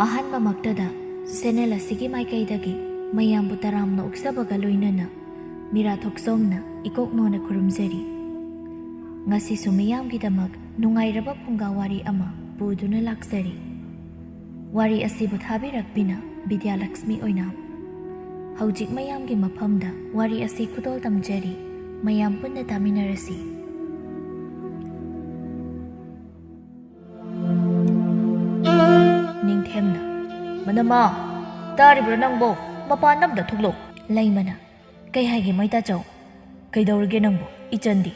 ꯑꯍꯥꯟꯕ ꯃꯛꯇꯗ ꯆꯦꯅꯦꯜ ꯑꯁꯤꯒꯤ ꯃꯥꯏꯀꯩꯗꯒꯤ ꯃꯌꯥꯝꯕꯨ ꯇꯔꯥꯝꯅ ꯑꯣꯛꯆꯕꯒ ꯂꯣꯏꯅꯅ ꯃꯤꯔꯥ ꯊꯣꯛꯆꯣꯝꯅ ꯏꯀꯣꯛꯅꯣꯅ ꯈꯨꯔꯨꯝꯖꯔꯤ꯫ ꯉꯁꯤꯁꯨ ꯃꯤꯌꯥꯝꯒꯤꯗꯃꯛ ꯅꯨꯡꯉꯥꯏꯔꯕ ꯐꯨꯡꯒꯥ ꯋꯥꯔꯤ ꯑꯃ ꯄꯨꯗꯨꯅ ꯂꯥꯛꯆꯔꯤ꯫ ꯋꯥꯔꯤ ꯑꯁꯤꯕꯨ ꯊꯥꯕꯤꯔꯛꯄꯤꯅ ꯕꯤꯗ꯭ꯌꯥꯂꯛꯁꯃꯤ ꯑꯣꯏꯅꯥꯝ꯫ ꯍꯧꯖꯤꯛ ꯃꯌꯥꯝꯒꯤ ꯃꯐꯝꯗ ꯋꯥꯔꯤ ꯑꯁꯤ ꯈꯨꯗꯣꯜ ꯇꯝꯖꯔꯤ, ꯃꯌꯥꯝ ꯄꯨꯟꯅ ꯇꯥꯃꯤꯟꯅꯔꯁꯤ꯫ ꯅꯤꯡꯊꯦꯝꯅ: ꯃꯅꯝꯃ, ꯇꯥꯔꯤꯕ꯭ꯔꯥ ꯅꯪꯕꯣ? ꯃꯄꯥꯟ ꯑꯝꯇ ꯊꯣꯛꯂꯛꯎ꯫ ꯂꯩꯃꯅ: ꯀꯩ ꯍꯥꯏꯒꯦ ꯃꯩꯇꯥꯆꯧ? ꯀꯩꯗꯧꯔꯒꯦ ꯅꯪꯕꯣ? ꯏꯆꯟꯗꯤ?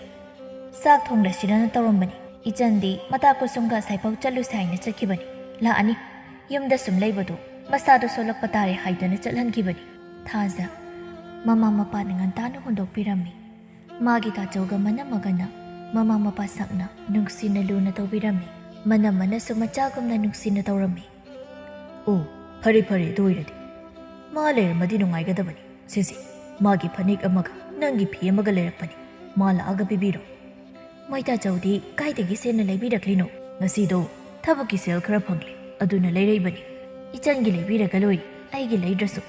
ꯆꯥꯛ ꯊꯣꯡꯂꯁꯤꯔꯅ ꯇꯧꯔꯝꯕꯅꯤ꯫ ꯏꯆꯟꯗꯤ ꯃꯇꯥꯀꯨꯁꯨꯝꯒ ꯁꯥꯏꯐꯥꯎ ꯆꯠꯂꯨꯁꯦ ꯍꯥꯏꯅ ꯆꯠꯈꯤꯕꯅꯤ꯫ ꯂꯥꯛꯑꯅꯤ꯫ ꯌꯨꯝꯗ ꯁꯨꯝ ꯂꯩꯕꯗꯨ ꯃꯁꯥꯗꯣ ꯁꯣꯜꯂꯛꯄ ꯇꯥꯔꯦ ꯍꯥꯏꯗꯅ ꯆꯠꯍꯟꯈꯤꯕꯅꯤ꯫ ꯊꯥꯖ ꯃꯃꯥ ꯃꯄꯥꯅ ꯉꯟꯇꯥꯅ ꯍꯨꯟꯗꯣꯛꯄꯤꯔꯝꯃꯤ꯫ ꯃꯥꯒꯤ ꯇꯥꯆꯧꯒ ꯃꯅꯝꯃꯒꯅ ꯃꯃꯥ ꯃꯄꯥ ꯁꯛꯅ ꯅꯨꯡꯁꯤꯅ ꯂꯨꯅ ꯇꯧꯕꯤꯔꯝꯃꯤ꯫ ꯃꯅꯝꯃꯅꯁꯨ ꯃꯆꯥꯒꯨꯝꯅ ꯅꯨꯡꯁꯤꯅ ꯇꯧꯔꯝꯃꯤ꯫ ꯑꯣ, ꯐꯔꯦ ꯐꯔꯦ ꯑꯗꯨ ꯑꯣꯏꯔꯗꯤ ꯃꯥ ꯂꯩꯔꯝꯃꯗꯤ ꯅꯨꯡꯉꯥꯏꯒꯗꯕꯅꯤ꯫ ꯁꯤꯁꯤ ꯃꯥꯒꯤ ꯐꯅꯦꯛ ꯑꯃꯒ ꯅꯪꯒꯤ ꯐꯤ ꯑꯃꯒ ꯂꯩꯔꯛꯄꯅꯤ, ꯃꯥ ꯂꯥꯛꯑꯒ ꯄꯤꯕꯤꯔꯣ꯫ ꯃꯩꯇꯥꯆꯧꯗꯤ ꯀꯥꯏꯗꯒꯤ ꯁꯦꯟꯅ ꯂꯩꯕꯤꯔꯛꯂꯤꯅꯣ? ꯉꯁꯤꯗꯣ ꯊꯕꯛꯀꯤ ꯁꯦꯜ ꯈꯔ ꯐꯪꯂꯤ, ꯑꯗꯨꯅ ꯂꯩꯔꯛꯏꯕꯅꯤ꯫ ꯏꯆꯟꯒꯤ ꯂꯩꯕꯤꯔꯒ ꯂꯣꯏꯔꯤ, ꯑꯩꯒꯤ ꯂꯩꯗ꯭ꯔꯁꯨ꯫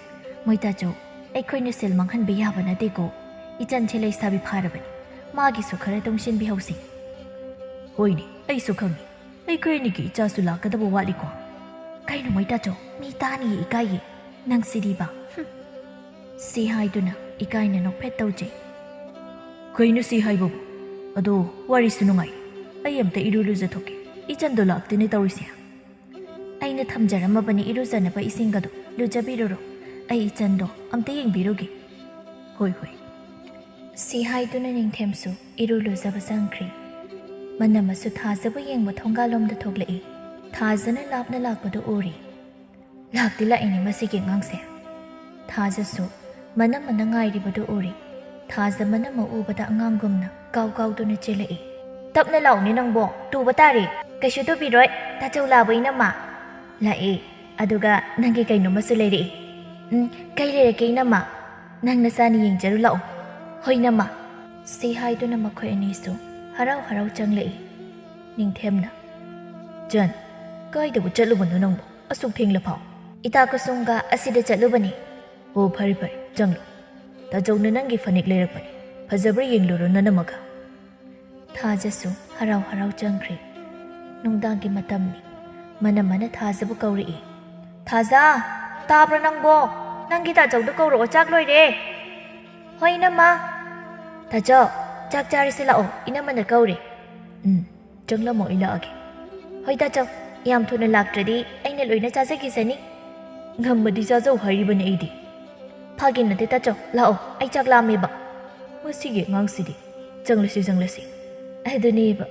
ꯃꯩꯇꯥꯆꯧ, ꯑꯩꯈꯣꯏꯅ ꯁꯦꯜ ꯃꯥꯡꯍꯟꯕ ꯌꯥꯕ ꯅꯠꯇꯦꯀꯣ꯫ ꯏꯆꯟꯁꯦ ꯂꯩꯁꯥꯕꯤ ꯐꯥꯔꯕꯅꯤ, ꯃꯥꯒꯤꯁꯨ ꯈꯔ ꯇꯨꯡꯁꯤꯟꯕꯤꯍꯧꯁꯤ꯫ ꯍꯣꯏꯅꯦ, ꯑꯩꯁꯨ ꯈꯪꯉꯤ꯫ ꯑꯩꯈꯣꯏ ꯑꯅꯤꯒꯤ ꯏꯆꯥꯁꯨ ꯂꯥꯛꯀꯗꯕ ꯋꯥꯠꯂꯤꯀꯣ꯫ ꯀꯩꯅꯣ ꯃꯩꯇꯥꯆꯧ, ꯃꯤ ꯇꯥꯅꯤꯌꯦ, ꯏꯀꯥꯏꯌꯦ꯫ ꯅꯪ ꯁꯤꯗꯤꯕ ꯁꯤ ꯍꯥꯏꯗꯨꯅ ꯏꯀꯥꯏꯅ ꯅꯣꯛꯐꯦꯠ ꯇꯧꯖꯩ꯫ ꯀꯩꯅꯣ ꯁꯤ ꯍꯥꯏꯕꯕꯨ? ꯑꯗꯣ ꯋꯥꯔꯤꯁꯨ ꯅꯨꯡꯉꯥꯏ꯫ ꯑꯩ ꯑꯝꯇ ꯏꯔꯨ ꯂꯨꯖꯊꯣꯛꯀꯦ, ꯏꯆꯟꯗꯣ ꯂꯥꯛꯇꯦꯅꯦ ꯇꯧꯔꯤꯁꯦ꯫ ꯑꯩꯅ ꯊꯝꯖꯔꯝꯃꯕꯅꯤ ꯏꯔꯨꯖꯅꯕ ꯏꯁꯤꯡꯒꯗꯣ, ꯂꯨꯖꯕꯤꯔꯨꯔꯣ꯫ ꯑꯩ ꯏꯆꯟꯗꯣ ꯑꯝꯇ ꯌꯦꯡꯕꯤꯔꯨꯒꯦ꯫ ꯍꯣꯏ ꯍꯣꯏ꯫ ꯁꯤ ꯍꯥꯏꯗꯨꯅ ꯅꯤꯡꯊꯦꯝꯁꯨ ꯏꯔꯨ ꯂꯨꯖꯕ ꯆꯪꯈ꯭ꯔꯤ꯫ ꯃꯅꯝꯃꯁꯨ ꯊꯥꯖꯕꯨ ꯌꯦꯡꯕ ꯊꯣꯡꯒꯥꯜꯂꯣꯝꯗ ꯊꯣꯛꯂꯛꯏ꯫ ꯊꯥꯖꯅ ꯂꯥꯞꯅ ꯂꯥꯛꯄꯗꯨ ꯎꯔꯤ꯫ ꯂꯥꯛꯇꯤ ꯂꯥꯛꯏꯅꯦ ꯃꯁꯤꯒꯤ ꯑꯉꯥꯡꯁꯦ꯫ ꯊꯥꯖꯁꯨ ꯃꯅꯝꯃꯅ ꯉꯥꯏꯔꯤꯕꯗꯨ ꯎꯔꯤ꯫ ꯊꯥꯖ ꯃꯅꯝꯃ ꯎꯕꯗ ꯑꯉꯥꯡꯒꯨꯝꯅ ꯀꯥꯎ ꯀꯥꯎꯗꯨꯅ ꯆꯦꯜꯂꯛꯏ꯫ ꯇꯞꯅ ꯂꯥꯛꯎꯅꯦ ꯅꯪꯕꯣ, ꯇꯨꯕ ꯇꯥꯔꯦ꯫ ꯀꯩꯁꯨ ꯇꯨꯕꯤꯔꯣꯏ, ꯇꯥꯆꯧ ꯂꯥꯛꯑꯕ ꯏꯅꯝꯃ? ꯂꯥꯛꯑꯦ, ꯑꯗꯨꯒ ꯅꯪꯒꯤ ꯀꯩꯅꯣꯝꯃꯁꯨ ꯂꯩꯔꯛꯑꯦ꯫ ꯀꯩ ꯂꯩꯔꯛꯀꯦ ꯏꯅꯝꯃ? ꯅꯪ ꯅꯆꯥꯅꯤ ꯌꯦꯡꯖꯔꯨ ꯂꯥꯛꯑꯣ꯫ ꯍꯣꯏ ꯏꯅꯝꯃ꯫ ꯁꯤ ꯍꯥꯏꯗꯨꯅ ꯃꯈꯣꯏ ꯑꯅꯤꯁꯨ ꯍꯔꯥꯎ ꯍꯔꯥꯎ ꯆꯪꯂꯛꯏ꯫ ꯅꯤꯡꯊꯦꯝꯅ: ꯆꯟ, ꯀꯥꯏꯗꯕꯨ ꯆꯠꯂꯨꯕꯅꯣ ꯅꯪꯕꯣ ꯑꯁꯨꯛ ꯊꯦꯡꯂꯐꯥꯎ? ꯏꯇꯥꯀꯨꯁꯨꯝꯒ ꯑꯁꯤꯗ ꯆꯠꯂꯨꯕꯅꯤ꯫ ꯑꯣ, ꯐꯔꯦ ꯐꯔꯦ, ꯆꯪꯂꯨ꯫ ꯇꯥꯆꯧꯅ ꯅꯪꯒꯤ ꯐꯅꯦꯛ ꯂꯩꯔꯛꯄꯅꯤ, ꯐꯖꯕ꯭ꯔꯥ ꯌꯦꯡꯂꯨꯔꯣ ꯅꯅꯝꯃꯒ꯫ ꯊꯥꯖꯁꯨ ꯍꯔꯥꯎ ꯍꯔꯥꯎ ꯆꯪꯈ꯭ꯔꯤ꯫ ꯅꯨꯡꯗꯥꯡꯒꯤ ꯃꯇꯝꯅꯤ꯫ ꯃꯅꯝꯃꯅ ꯊꯥꯖꯕꯨ ꯀꯧꯔꯛꯏ꯫ ꯊꯥꯖ, ꯇꯥꯕ꯭ꯔꯥ ꯅꯪꯕꯣ? ꯅꯪꯒꯤ ꯇꯥꯆꯧꯗꯣ ꯀꯧꯔꯛꯑꯣ, ꯆꯥꯛ ꯂꯣꯏꯔꯦ꯫ ꯍꯣꯏ ꯏꯅꯝꯃ꯫ ꯇꯥꯆꯧ, ꯆꯥꯛ ꯆꯥꯔꯁꯤ ꯂꯥꯛꯑꯣ, ꯏꯅꯝꯃꯅ ꯀꯧꯔꯦ꯫ ꯆꯪꯂꯝꯃꯣ, ꯑꯩ ꯂꯥꯛꯑꯒꯦ꯫ ꯍꯣꯏ ꯇꯥꯆꯧ, ꯌꯥꯝ ꯊꯨꯅ ꯂꯥꯛꯇ꯭ꯔꯗꯤ ꯑꯩꯅ ꯂꯣꯏꯅ ꯆꯥꯖꯈꯤꯁꯅꯤ꯫ ꯉꯝꯃꯗꯤ ꯆꯥꯖꯧ ꯍꯥꯏꯔꯤꯕꯅꯤ ꯑꯩꯗꯤ꯫ ꯐꯥꯒꯤ ꯅꯠꯇꯦ ꯇꯥꯆꯧ, ꯂꯥꯛꯑꯣ, ꯑꯩ ꯆꯥꯛ ꯂꯥꯝꯃꯦꯕ꯫ ꯃꯁꯤꯒꯤ ꯑꯉꯥꯡꯁꯤꯗꯤ꯫ ꯆꯪꯂꯁꯤ ꯆꯪꯂꯁꯤ꯫ ꯑꯗꯨꯅꯦꯕ꯫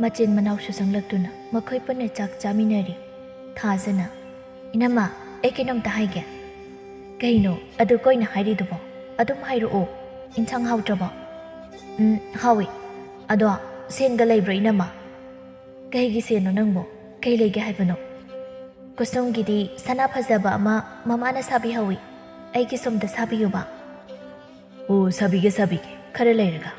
ꯃꯆꯤꯟ ꯃꯅꯥꯎꯁꯨ ꯆꯪꯂꯛꯇꯨꯅ ꯃꯈꯣꯏ ꯄꯨꯟꯅ ꯆꯥꯛ ꯆꯥꯃꯤꯟꯅꯔꯤ꯫ ꯊꯥꯖꯅ: ꯏꯅꯝꯃ, ꯑꯩ ꯀꯩꯅꯣꯝꯇ ꯍꯥꯏꯒꯦ꯫ ꯀꯩꯅꯣ ꯑꯗꯨ ꯀꯣꯏꯅ ꯍꯥꯏꯔꯤꯗꯨꯕꯣ? ꯑꯗꯨꯝ ꯍꯥꯏꯔꯛꯑꯣ꯫ ꯏꯟꯁꯥꯡ ꯍꯥꯎꯇ꯭ꯔꯕꯣ? ꯍꯥꯎꯏ꯫ ꯑꯗꯣ ꯁꯦꯟꯒ ꯂꯩꯕ꯭ꯔꯣ ꯏꯅꯝꯃ? ꯀꯩꯒꯤ ꯁꯦꯟꯅꯣ ꯅꯪꯕꯣ? ꯀꯩ ꯂꯩꯒꯦ ꯍꯥꯏꯕꯅꯣ? ꯀꯨꯁꯨꯝꯒꯤꯗꯤ ꯁꯅꯥ ꯐꯖꯕ ꯑꯃ ꯃꯃꯥꯅ ꯁꯥꯕꯤꯍꯧꯏ, ꯑꯩꯒꯤ ꯁꯣꯝꯗ ꯁꯥꯕꯤꯌꯨꯕ꯫ ꯑꯣ, ꯁꯥꯕꯤꯒꯦ ꯁꯥꯕꯤꯒꯦ, ꯈꯔ ꯂꯩꯔꯒ꯫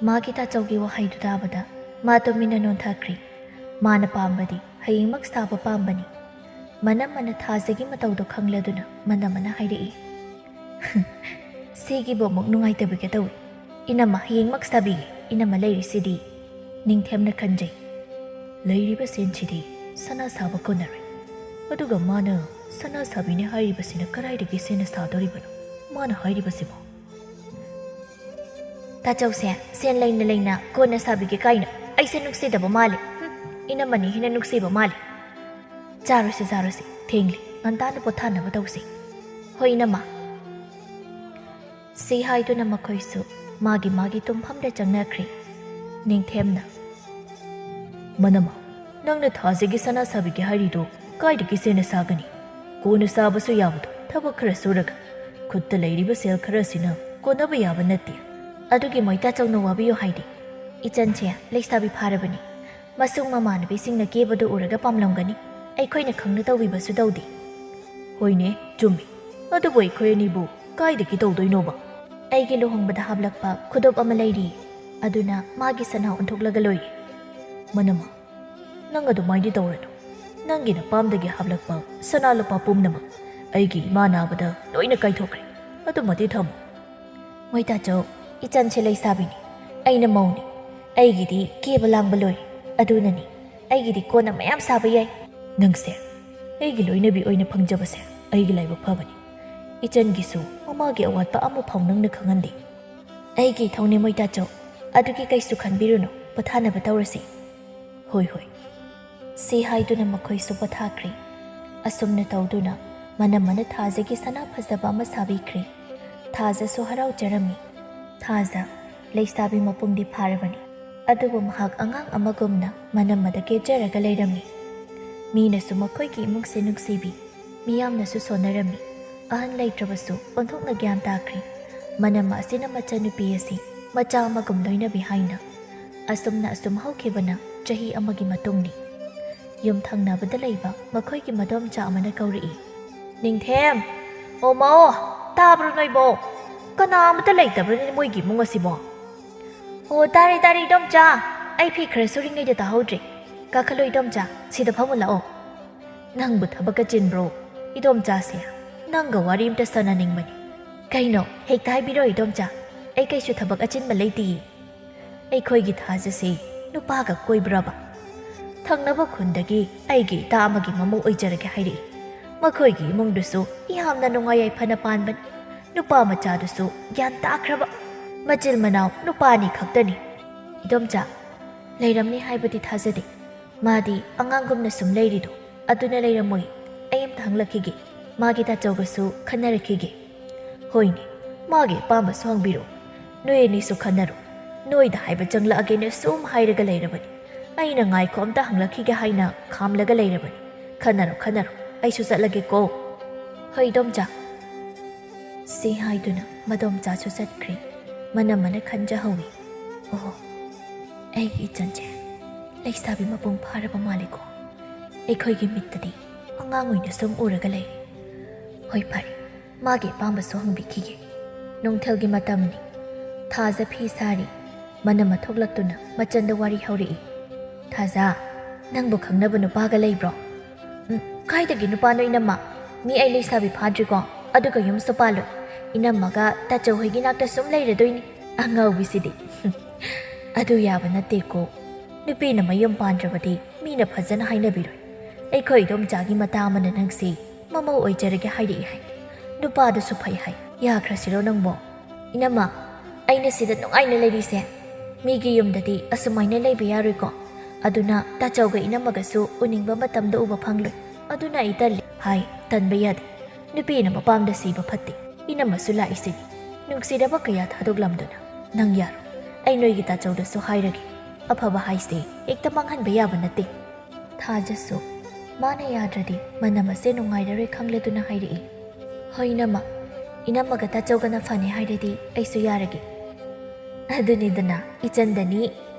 ꯃꯥꯒꯤ ꯇꯥꯆꯧꯒꯤ ꯋꯥꯍꯩꯗꯨ ꯇꯥꯕꯗ ꯃꯥ ꯇꯨꯃꯤꯟꯅ ꯅꯣꯟꯊꯈ꯭ꯔꯤ꯫ ꯃꯥꯅ ꯄꯥꯝꯕꯗꯤ ꯍꯌꯦꯡꯃꯛ ꯁꯥꯕ ꯄꯥꯝꯕꯅꯤ꯫ ꯃꯅꯝꯃꯅ ꯊꯥꯖꯒꯤ ꯃꯇꯧꯗꯣ ꯈꯪꯂꯗꯨꯅ ꯃꯅꯝꯃꯅ ꯍꯥꯏꯔꯛꯏ꯫ ꯁꯤꯒꯤꯕꯨ ꯑꯃꯨꯛ ꯅꯨꯡꯉꯥꯏꯇꯕꯒ ꯇꯧꯏ꯫ ꯏꯅꯝꯃ, ꯍꯌꯦꯡꯃꯛ ꯁꯥꯕꯤꯒꯦ, ꯏꯅꯝꯃ ꯂꯩꯔꯤꯁꯤꯗꯤ꯫ ꯅꯤꯡꯊꯦꯝꯅ ꯈꯟꯖꯩ꯫ ꯂꯩꯔꯤꯕ ꯁꯦꯟꯁꯤꯗꯤ ꯁꯅꯥ ꯁꯥꯕ ꯀꯣꯟꯅꯔꯣꯏ꯫ ꯑꯗꯨꯒ ꯃꯥꯅ ꯁꯅꯥ ꯁꯥꯕꯤꯅꯦ ꯍꯥꯏꯔꯤꯕꯁꯤꯅ ꯀꯗꯥꯏꯗꯒꯤ ꯁꯦꯟꯅ ꯁꯥꯗꯣꯔꯤꯕꯅꯣ? ꯃꯥꯅ ꯍꯥꯏꯔꯤꯕꯁꯤꯕꯣ? ꯇꯥꯆꯧꯁꯦ ꯁꯦꯟ ꯂꯩꯅ ꯂꯩꯅ ꯀꯣꯟꯅ ꯁꯥꯕꯤꯒꯦ ꯀꯥꯏꯅ ꯑꯩꯁꯦ ꯅꯨꯡꯁꯤꯗꯕ ꯃꯥꯜꯂꯤ꯫ ꯏꯅꯝꯃꯅꯤ ꯍꯦꯟꯅ ꯅꯨꯡꯁꯤꯕ ꯃꯥꯜꯂꯤ꯫ ꯆꯥꯔꯨꯁꯤ ꯆꯥꯔꯨꯁꯤ, ꯊꯦꯡꯂꯤ, ꯉꯟꯇꯥꯅ ꯄꯣꯊꯥꯅꯕ ꯇꯧꯁꯤ꯫ ꯍꯣꯏ ꯏꯅꯝꯃ꯫ ꯁꯤ ꯍꯥꯏꯗꯨꯅ ꯃꯈꯣꯏꯁꯨ ꯃꯥꯒꯤ ꯃꯥꯒꯤ ꯇꯨꯝꯐꯝꯗ ꯆꯪꯅꯈ꯭ꯔꯤ꯫ ꯅꯤꯡꯊꯦꯝꯅ: ꯃꯅꯝꯃ, ꯅꯪꯅ ꯊꯥꯖꯒꯤ ꯁꯅꯥ ꯁꯥꯕꯤꯒꯦ ꯍꯥꯏꯔꯤꯗꯣ ꯀꯥꯏꯗꯒꯤ ꯁꯦꯟꯅ ꯁꯥꯒꯅꯤ? ꯀꯣꯟꯅ ꯁꯥꯕꯁꯨ ꯌꯥꯕꯗꯣ ꯊꯕꯛ ꯈꯔ ꯁꯨꯔꯒ, ꯈꯨꯠꯇ ꯂꯩꯔꯤꯕ ꯁꯦꯜ ꯈꯔꯁꯤꯅ ꯀꯣꯟꯅꯕ ꯌꯥꯕ ꯅꯠꯇꯦ꯫ ꯑꯗꯨꯒꯤ ꯃꯩꯇꯥꯆꯧꯅ ꯋꯥꯕꯤꯌꯨ ꯍꯥꯏꯗꯤ꯫ ꯏꯆꯟꯁꯦ ꯂꯩꯁꯥꯕꯤ ꯐꯥꯔꯕꯅꯤ꯫ ꯃꯁꯨꯡ ꯃꯃꯥꯟꯅꯕꯤꯁꯤꯡꯅ ꯀꯦꯕꯗꯨ ꯎꯔꯒ ꯄꯥꯝꯂꯝꯒꯅꯤ, ꯑꯩꯈꯣꯏꯅ ꯈꯪꯅ ꯇꯧꯕꯤꯕꯁꯨ ꯇꯧꯗꯦ꯫ ꯍꯣꯏꯅꯦ, ꯆꯨꯝꯃꯤ꯫ ꯑꯗꯨꯕꯨ ꯑꯩꯈꯣꯏ ꯑꯅꯤꯕꯨ ꯀꯥꯏꯗꯒꯤ ꯇꯧꯗꯣꯏꯅꯣꯕ? ꯑꯩꯒꯤ ꯂꯨꯍꯣꯡꯕꯗ ꯍꯥꯞꯂꯛꯄ ꯈꯨꯗꯣꯞ ꯑꯃ ꯂꯩꯔꯤ, ꯑꯗꯨꯅ ꯃꯥꯒꯤ ꯁꯅꯥ ꯑꯣꯟꯊꯣꯛꯂꯒ ꯂꯣꯏꯔꯦ꯫ ꯃꯅꯝꯃ, ꯅꯪ ꯑꯗꯨꯃꯥꯏꯅ ꯇꯧꯔꯅꯨ꯫ ꯅꯪꯒꯤ ꯅꯄꯥꯝꯗꯒꯤ ꯍꯥꯞꯂꯛꯄ ꯁꯅꯥ ꯂꯨꯄꯥ ꯄꯨꯝꯅꯃꯛ ꯑꯩꯒꯤ ꯏꯃꯥ ꯅꯥꯕꯗ ꯂꯣꯏꯅ ꯀꯥꯏꯊꯣꯛꯈ꯭ꯔꯦ ꯑꯗꯨꯃꯗꯤ ꯊꯝꯃꯨ ꯃꯣꯏꯇꯥꯆꯧ ꯏꯆꯟꯁꯦ ꯂꯩꯁꯥꯕꯤꯅꯤ ꯑꯩꯅ ꯃꯧꯅꯤ ꯑꯩꯒꯤꯗꯤ ꯀꯦꯕ ꯂꯥꯡꯕ ꯂꯣꯏꯔꯦ ꯑꯗꯨꯅꯅꯤ ꯑꯩꯒꯤꯗꯤ ꯀꯣꯟꯅ ꯃꯌꯥꯝ ꯁꯥꯕ ꯌꯥꯏ ꯅꯪꯁꯦ ꯑꯩꯒꯤ ꯂꯣꯏꯅꯕꯤ ꯑꯣꯏꯅ ꯐꯪꯖꯕꯁꯦ ꯑꯩꯒꯤ ꯂꯥꯏꯕꯛ ꯐꯕꯅꯤ ꯏꯆꯟꯒꯤꯁꯨ ꯃꯃꯥꯒꯤ ꯑꯋꯥꯠꯄ ꯑꯃꯐꯥꯎ ꯅꯪꯅ ꯈꯪꯍꯟꯗꯦ ꯑꯩꯒꯤ ꯏꯊꯧꯅꯤ ꯃꯣꯏꯇꯥꯆꯧ ꯑꯗꯨꯒꯤ ꯀꯩꯁꯨ ꯈꯟꯕꯤꯔꯨꯅꯨ ꯄꯣꯊꯥꯅꯕ ꯇꯧꯔꯁꯤ ꯍꯣꯏ ꯍꯣꯏ ꯁꯤ ꯍꯥꯏꯗꯨꯅ ꯃꯈꯣꯏꯁꯨ ꯄꯣꯊꯥꯈ꯭ꯔꯦ ꯑꯁꯨꯝꯅ ꯇꯧꯗꯨꯅ ꯃꯅꯝꯃꯅ ꯊꯥꯖꯒꯤ ꯁꯅꯥ ꯐꯖꯕ ꯑꯃ ꯁꯥꯕꯤꯈ꯭ꯔꯦ ꯊꯥꯖꯁꯨ ꯍꯔꯥꯎꯖꯔꯝꯃꯤ ꯊꯥꯖ ꯂꯩꯁꯥꯕꯤ ꯃꯄꯨꯡꯗꯤ ꯐꯥꯔꯕꯅꯤ ꯑꯗꯨꯕꯨ ꯃꯍꯥꯛ ꯑꯉꯥꯡ ꯑꯃꯒꯨꯝꯅ ꯃꯅꯝꯃꯗ ꯀꯦꯖꯔꯒ ꯂꯩꯔꯝꯃꯤ ꯃꯤꯅꯁꯨ ꯃꯈꯣꯏꯒꯤ ꯏꯃꯨꯡꯁꯦ ꯅꯨꯡꯁꯤꯕꯤ ꯃꯤꯌꯥꯝꯅꯁꯨ ꯁꯣꯟꯅꯔꯝꯃꯤ ꯑꯍꯟ ꯂꯩꯇ꯭ꯔꯕꯁꯨ ꯑꯣꯟꯊꯣꯛꯅ ꯒ꯭ꯌꯥꯟ ꯇꯥꯈ꯭ꯔꯦ ꯃꯅꯝꯃ ꯑꯁꯤꯅ ꯃꯆꯟꯅꯨꯄꯤ ꯑꯁꯤ ꯃꯆꯥ ꯑꯃꯒꯨꯝ ꯂꯣꯏꯅꯕꯤ ꯍꯥꯏꯅ ꯑꯁꯨꯝꯅ ꯑꯁꯨꯝ ꯍꯧꯈꯤꯕꯅ ꯆꯍꯤ ꯑꯃꯒꯤ ꯃꯇꯨꯡꯅꯤ ꯌꯨꯝ ꯊꯪꯅꯕꯗ ꯂꯩꯕ ꯃꯈꯣꯏꯒꯤ ꯃꯗꯣꯝꯆꯥ ꯑꯃꯅ ꯀꯧꯔꯛꯏ ꯅꯤꯡꯊꯦꯝ ꯑꯣꯃꯣ ꯇꯥꯕ꯭ꯔꯣ ꯅꯣꯏꯕꯣ ꯀꯅꯥꯃꯇ ꯂꯩꯇꯕ꯭ꯔꯅꯤ ꯃꯣꯏꯒꯤ ꯏꯃꯨꯡ ꯑꯁꯤꯕꯣ ꯑꯣ ꯇꯥꯔꯦ ꯇꯥꯔꯦ ꯏꯗꯣꯝꯆꯥ ꯑꯩ ꯐꯤ ꯈꯔ ꯁꯨꯔꯤꯉꯩꯗ ꯇꯥꯍꯧꯗ꯭ꯔꯦ ꯀꯥꯈꯠꯂꯣ ꯏꯗꯣꯝꯆꯥ ꯁꯤꯗ ꯐꯝꯃꯨ ꯂꯥꯛꯑꯣ ꯅꯪꯕꯨ ꯊꯕꯛꯀ ꯆꯤꯟꯕ꯭ꯔꯣ ꯏꯗꯣꯝꯆꯥꯁꯦ ꯅꯪꯒ ꯋꯥꯔꯤ ꯑꯝꯇ ꯁꯥꯟꯅꯅꯤꯡꯕꯅꯤ ꯀꯩꯅꯣ ꯍꯦꯛꯇ ꯍꯥꯏꯕꯤꯔꯣ ꯏꯗꯣꯝꯆꯥ ꯑꯩ ꯀꯩꯁꯨ ꯊꯕꯛ ꯑꯆꯤꯟꯕ ꯂꯩꯇꯤꯌꯦ ꯑꯩꯈꯣꯏꯒꯤ ꯊꯥꯖꯁꯦ ꯅꯨꯄꯥꯒ ꯀꯣꯏꯕ꯭ꯔꯕ ꯊꯪꯅꯕ ꯈꯨꯟꯗꯒꯤ ꯑꯩꯒꯤ ꯏꯇꯥ ꯑꯃꯒꯤ ꯃꯃꯧ ꯑꯣꯏꯖꯔꯒꯦ ꯍꯥꯏꯔꯛꯏ ꯃꯈꯣꯏꯒꯤ ꯏꯃꯨꯡꯗꯨꯁꯨ ꯌꯥꯝꯅ ꯅꯨꯡꯉꯥꯏ ꯌꯥꯏꯐꯅ ꯄꯥꯟꯕꯅꯤ ꯅꯨꯄꯥ ꯃꯆꯥꯗꯨꯁꯨ ꯒ꯭ꯌꯥꯟ ꯇꯥꯈ꯭ꯔꯕ ꯃꯆꯤꯜ ꯃꯅꯥꯎ ꯅꯨꯄꯥꯅꯤ ꯈꯛꯇꯅꯤ ꯏꯗꯣꯝꯆꯥ ꯂꯩꯔꯝꯅꯤ ꯍꯥꯏꯕꯗꯤ ꯊꯥꯖꯗꯦ ꯃꯥꯗꯤ ꯑꯉꯥꯡꯒꯨꯝꯅ ꯁꯨꯝ ꯂꯩꯔꯤꯗꯣ ꯑꯗꯨꯅ ꯂꯩꯔꯝꯃꯣꯏ ꯑꯩ ꯑꯝꯇ ꯍꯪꯂꯛꯈꯤꯒꯦ ꯃꯥꯒꯤ ꯇꯥꯆꯧꯒꯁꯨ ꯈꯟꯅꯔꯛꯈꯤꯒꯦ ꯍꯣꯏꯅꯦ ꯃꯥꯒꯤ ꯑꯄꯥꯝꯕꯁꯨ ꯍꯪꯕꯤꯔꯣ ꯅꯣꯏ ꯑꯅꯤꯁꯨ ꯈꯟꯅꯔꯣ ꯅꯣꯏꯗ ꯍꯥꯏꯕ ꯆꯪꯂꯛꯑꯒꯦꯅ ꯁꯨꯝ ꯍꯥꯏꯔꯒ ꯂꯩꯔꯕꯅꯤ ꯑꯩꯅ ꯉꯥꯏꯈꯣ ꯑꯝꯇ ꯍꯪꯂꯛꯈꯤꯒꯦ ꯍꯥꯏꯅ ꯈꯥꯝꯂꯒ ꯂꯩꯔꯕꯅꯤ ꯈꯟꯅꯔꯣ ꯈꯟꯅꯔꯣ ꯑꯩꯁꯨ ꯆꯠꯂꯒꯦꯀꯣ ꯍꯣꯏ ꯏꯗꯣꯝꯆꯥ ꯁꯤ ꯍꯥꯏꯗꯨꯅ ꯃꯗꯣꯝꯆꯥꯁꯨ ꯆꯠꯈ꯭ꯔꯦ ꯃꯅꯝꯃꯅ ꯈꯟꯖꯍꯧꯏ ꯑꯣ ꯑꯩꯒꯤ ꯏꯆꯟꯁꯦ ꯂꯩꯁꯥꯕꯤ ꯃꯄꯨꯡ ꯐꯥꯔꯕ ꯃꯥꯜꯂꯦꯀꯣ ꯑꯩꯈꯣꯏꯒꯤ ꯃꯤꯠꯇꯗꯤ ꯑꯉꯥꯡ ꯑꯣꯏꯅ ꯁꯨꯝ ꯎꯔꯒ ꯂꯩꯔꯦ ꯍꯣꯏ ꯐꯔꯦ ꯃꯥꯒꯤ ꯑꯄꯥꯝꯕꯁꯨ ꯍꯪꯕꯤꯈꯤꯒꯦ ꯅꯨꯡꯊꯤꯜꯒꯤ ꯃꯇꯝꯅꯤ ꯊꯥꯖ ꯐꯤ ꯁꯥꯔꯤ ꯃꯅꯝꯃ ꯊꯣꯛꯂꯛꯇꯨꯅ ꯃꯆꯟꯗ ꯋꯥꯔꯤ ꯍꯧꯔꯛꯏ ꯊꯥꯖ ꯅꯪꯕꯨ ꯈꯪꯅꯕ ꯅꯨꯄꯥꯒ ꯂꯩꯕ꯭ꯔꯣ ꯀꯥꯏꯗꯒꯤ ꯅꯨꯄꯥꯅꯣ ꯏꯅꯝꯃ ꯃꯤ ꯑꯩ ꯂꯩꯁꯥꯕꯤ ꯐꯥꯗ꯭ꯔꯤꯀꯣ ꯑꯗꯨꯒ ꯌꯨꯝꯁꯨ ꯄꯥꯜꯂꯣꯏ ꯏꯅꯝꯃꯒ ꯇꯥꯆꯧ ꯍꯣꯏꯒꯤ ꯅꯥꯛꯇ ꯁꯨꯝ ꯂꯩꯔꯗꯣꯏꯅꯤ ꯑꯉꯥꯎꯕꯤꯁꯤꯗꯤ ꯑꯗꯨ ꯌꯥꯕ ꯅꯠꯇꯦꯀꯣ ꯅꯨꯄꯤꯅ ꯃꯌꯨꯝ ꯄꯥꯟꯗ꯭ꯔꯕꯗꯤ ꯃꯤꯅ ꯐꯖꯅ ꯍꯥꯏꯅꯕꯤꯔꯣꯏ ꯑꯩꯈꯣꯏ ꯏꯗꯣꯝꯆꯥꯒꯤ ꯃꯇꯥ ꯑꯃꯅ ꯅꯪꯁꯤ ꯃꯃꯧ ꯑꯣꯏꯖꯔꯒꯦ ꯍꯥꯏꯔꯛꯏ ꯍꯥꯏ ꯅꯨꯄꯥꯗꯨꯁꯨ ꯐꯩ ꯍꯥꯏ ꯌꯥꯈ꯭ꯔꯁꯤꯔꯣ ꯅꯪꯕꯣ ꯏꯅꯝꯃ ꯑꯩꯅ ꯁꯤꯗ ꯅꯨꯡꯉꯥꯏꯅ ꯂꯩꯔꯤꯁꯦ ꯃꯤꯒꯤ ꯌꯨꯝꯗꯗꯤ ꯑꯁꯨꯃꯥꯏꯅ ꯂꯩꯕ ꯌꯥꯔꯣꯏꯀꯣ ꯑꯗꯨꯅ ꯇꯥꯆꯧꯒ ꯏꯅꯝꯃꯒꯁꯨ ꯎꯅꯤꯡꯕ ꯃꯇꯝꯗ ꯎꯕ ꯐꯪꯂꯣꯏ ꯑꯗꯨꯅ ꯑꯩ ꯇꯜꯂꯤ ꯍꯥꯏ ꯇꯟꯕ ꯌꯥꯗꯦ ꯅꯨꯄꯤꯅ ꯃꯄꯥꯝꯗ ꯁꯤꯕ ꯐꯠꯇꯦ ꯏꯅꯝꯃꯁꯨ ꯂꯥꯛꯏꯁꯤꯅꯤ ꯅꯨꯡꯁꯤꯔꯕ ꯀꯌꯥ ꯊꯥꯗꯣꯛꯂꯝꯗꯨꯅ ꯅꯪ ꯌꯥꯔꯣ ꯑꯩ ꯅꯣꯏꯒꯤ ꯇꯥꯆꯧꯗꯁꯨ ꯍꯥꯏꯔꯒꯦ ꯑꯐꯕ ꯍꯥꯏꯁꯦ ꯍꯦꯛꯇ ꯃꯥꯡꯍꯟꯕ ꯌꯥꯕ ꯅꯠꯇꯦ ꯊꯥꯖꯁꯨ ꯃꯥꯅ ꯌꯥꯗ꯭ꯔꯗꯤ ꯃꯅꯝ ꯑꯁꯦ ꯅꯨꯡꯉꯥꯏꯔꯔꯣꯏ ꯈꯪꯂꯗꯨꯅ ꯍꯥꯏꯔꯛꯏ ꯍꯣꯏ ꯏꯅꯝꯃ ꯏꯅꯝꯃꯒ ꯇꯥꯆꯧꯒꯅ ꯐꯅꯤ ꯍꯥꯏꯔꯗꯤ ꯑꯩꯁꯨ ꯌꯥꯔꯒꯦ ꯑꯗꯨꯅꯤꯗꯅ ꯏꯆꯟꯗꯅꯤ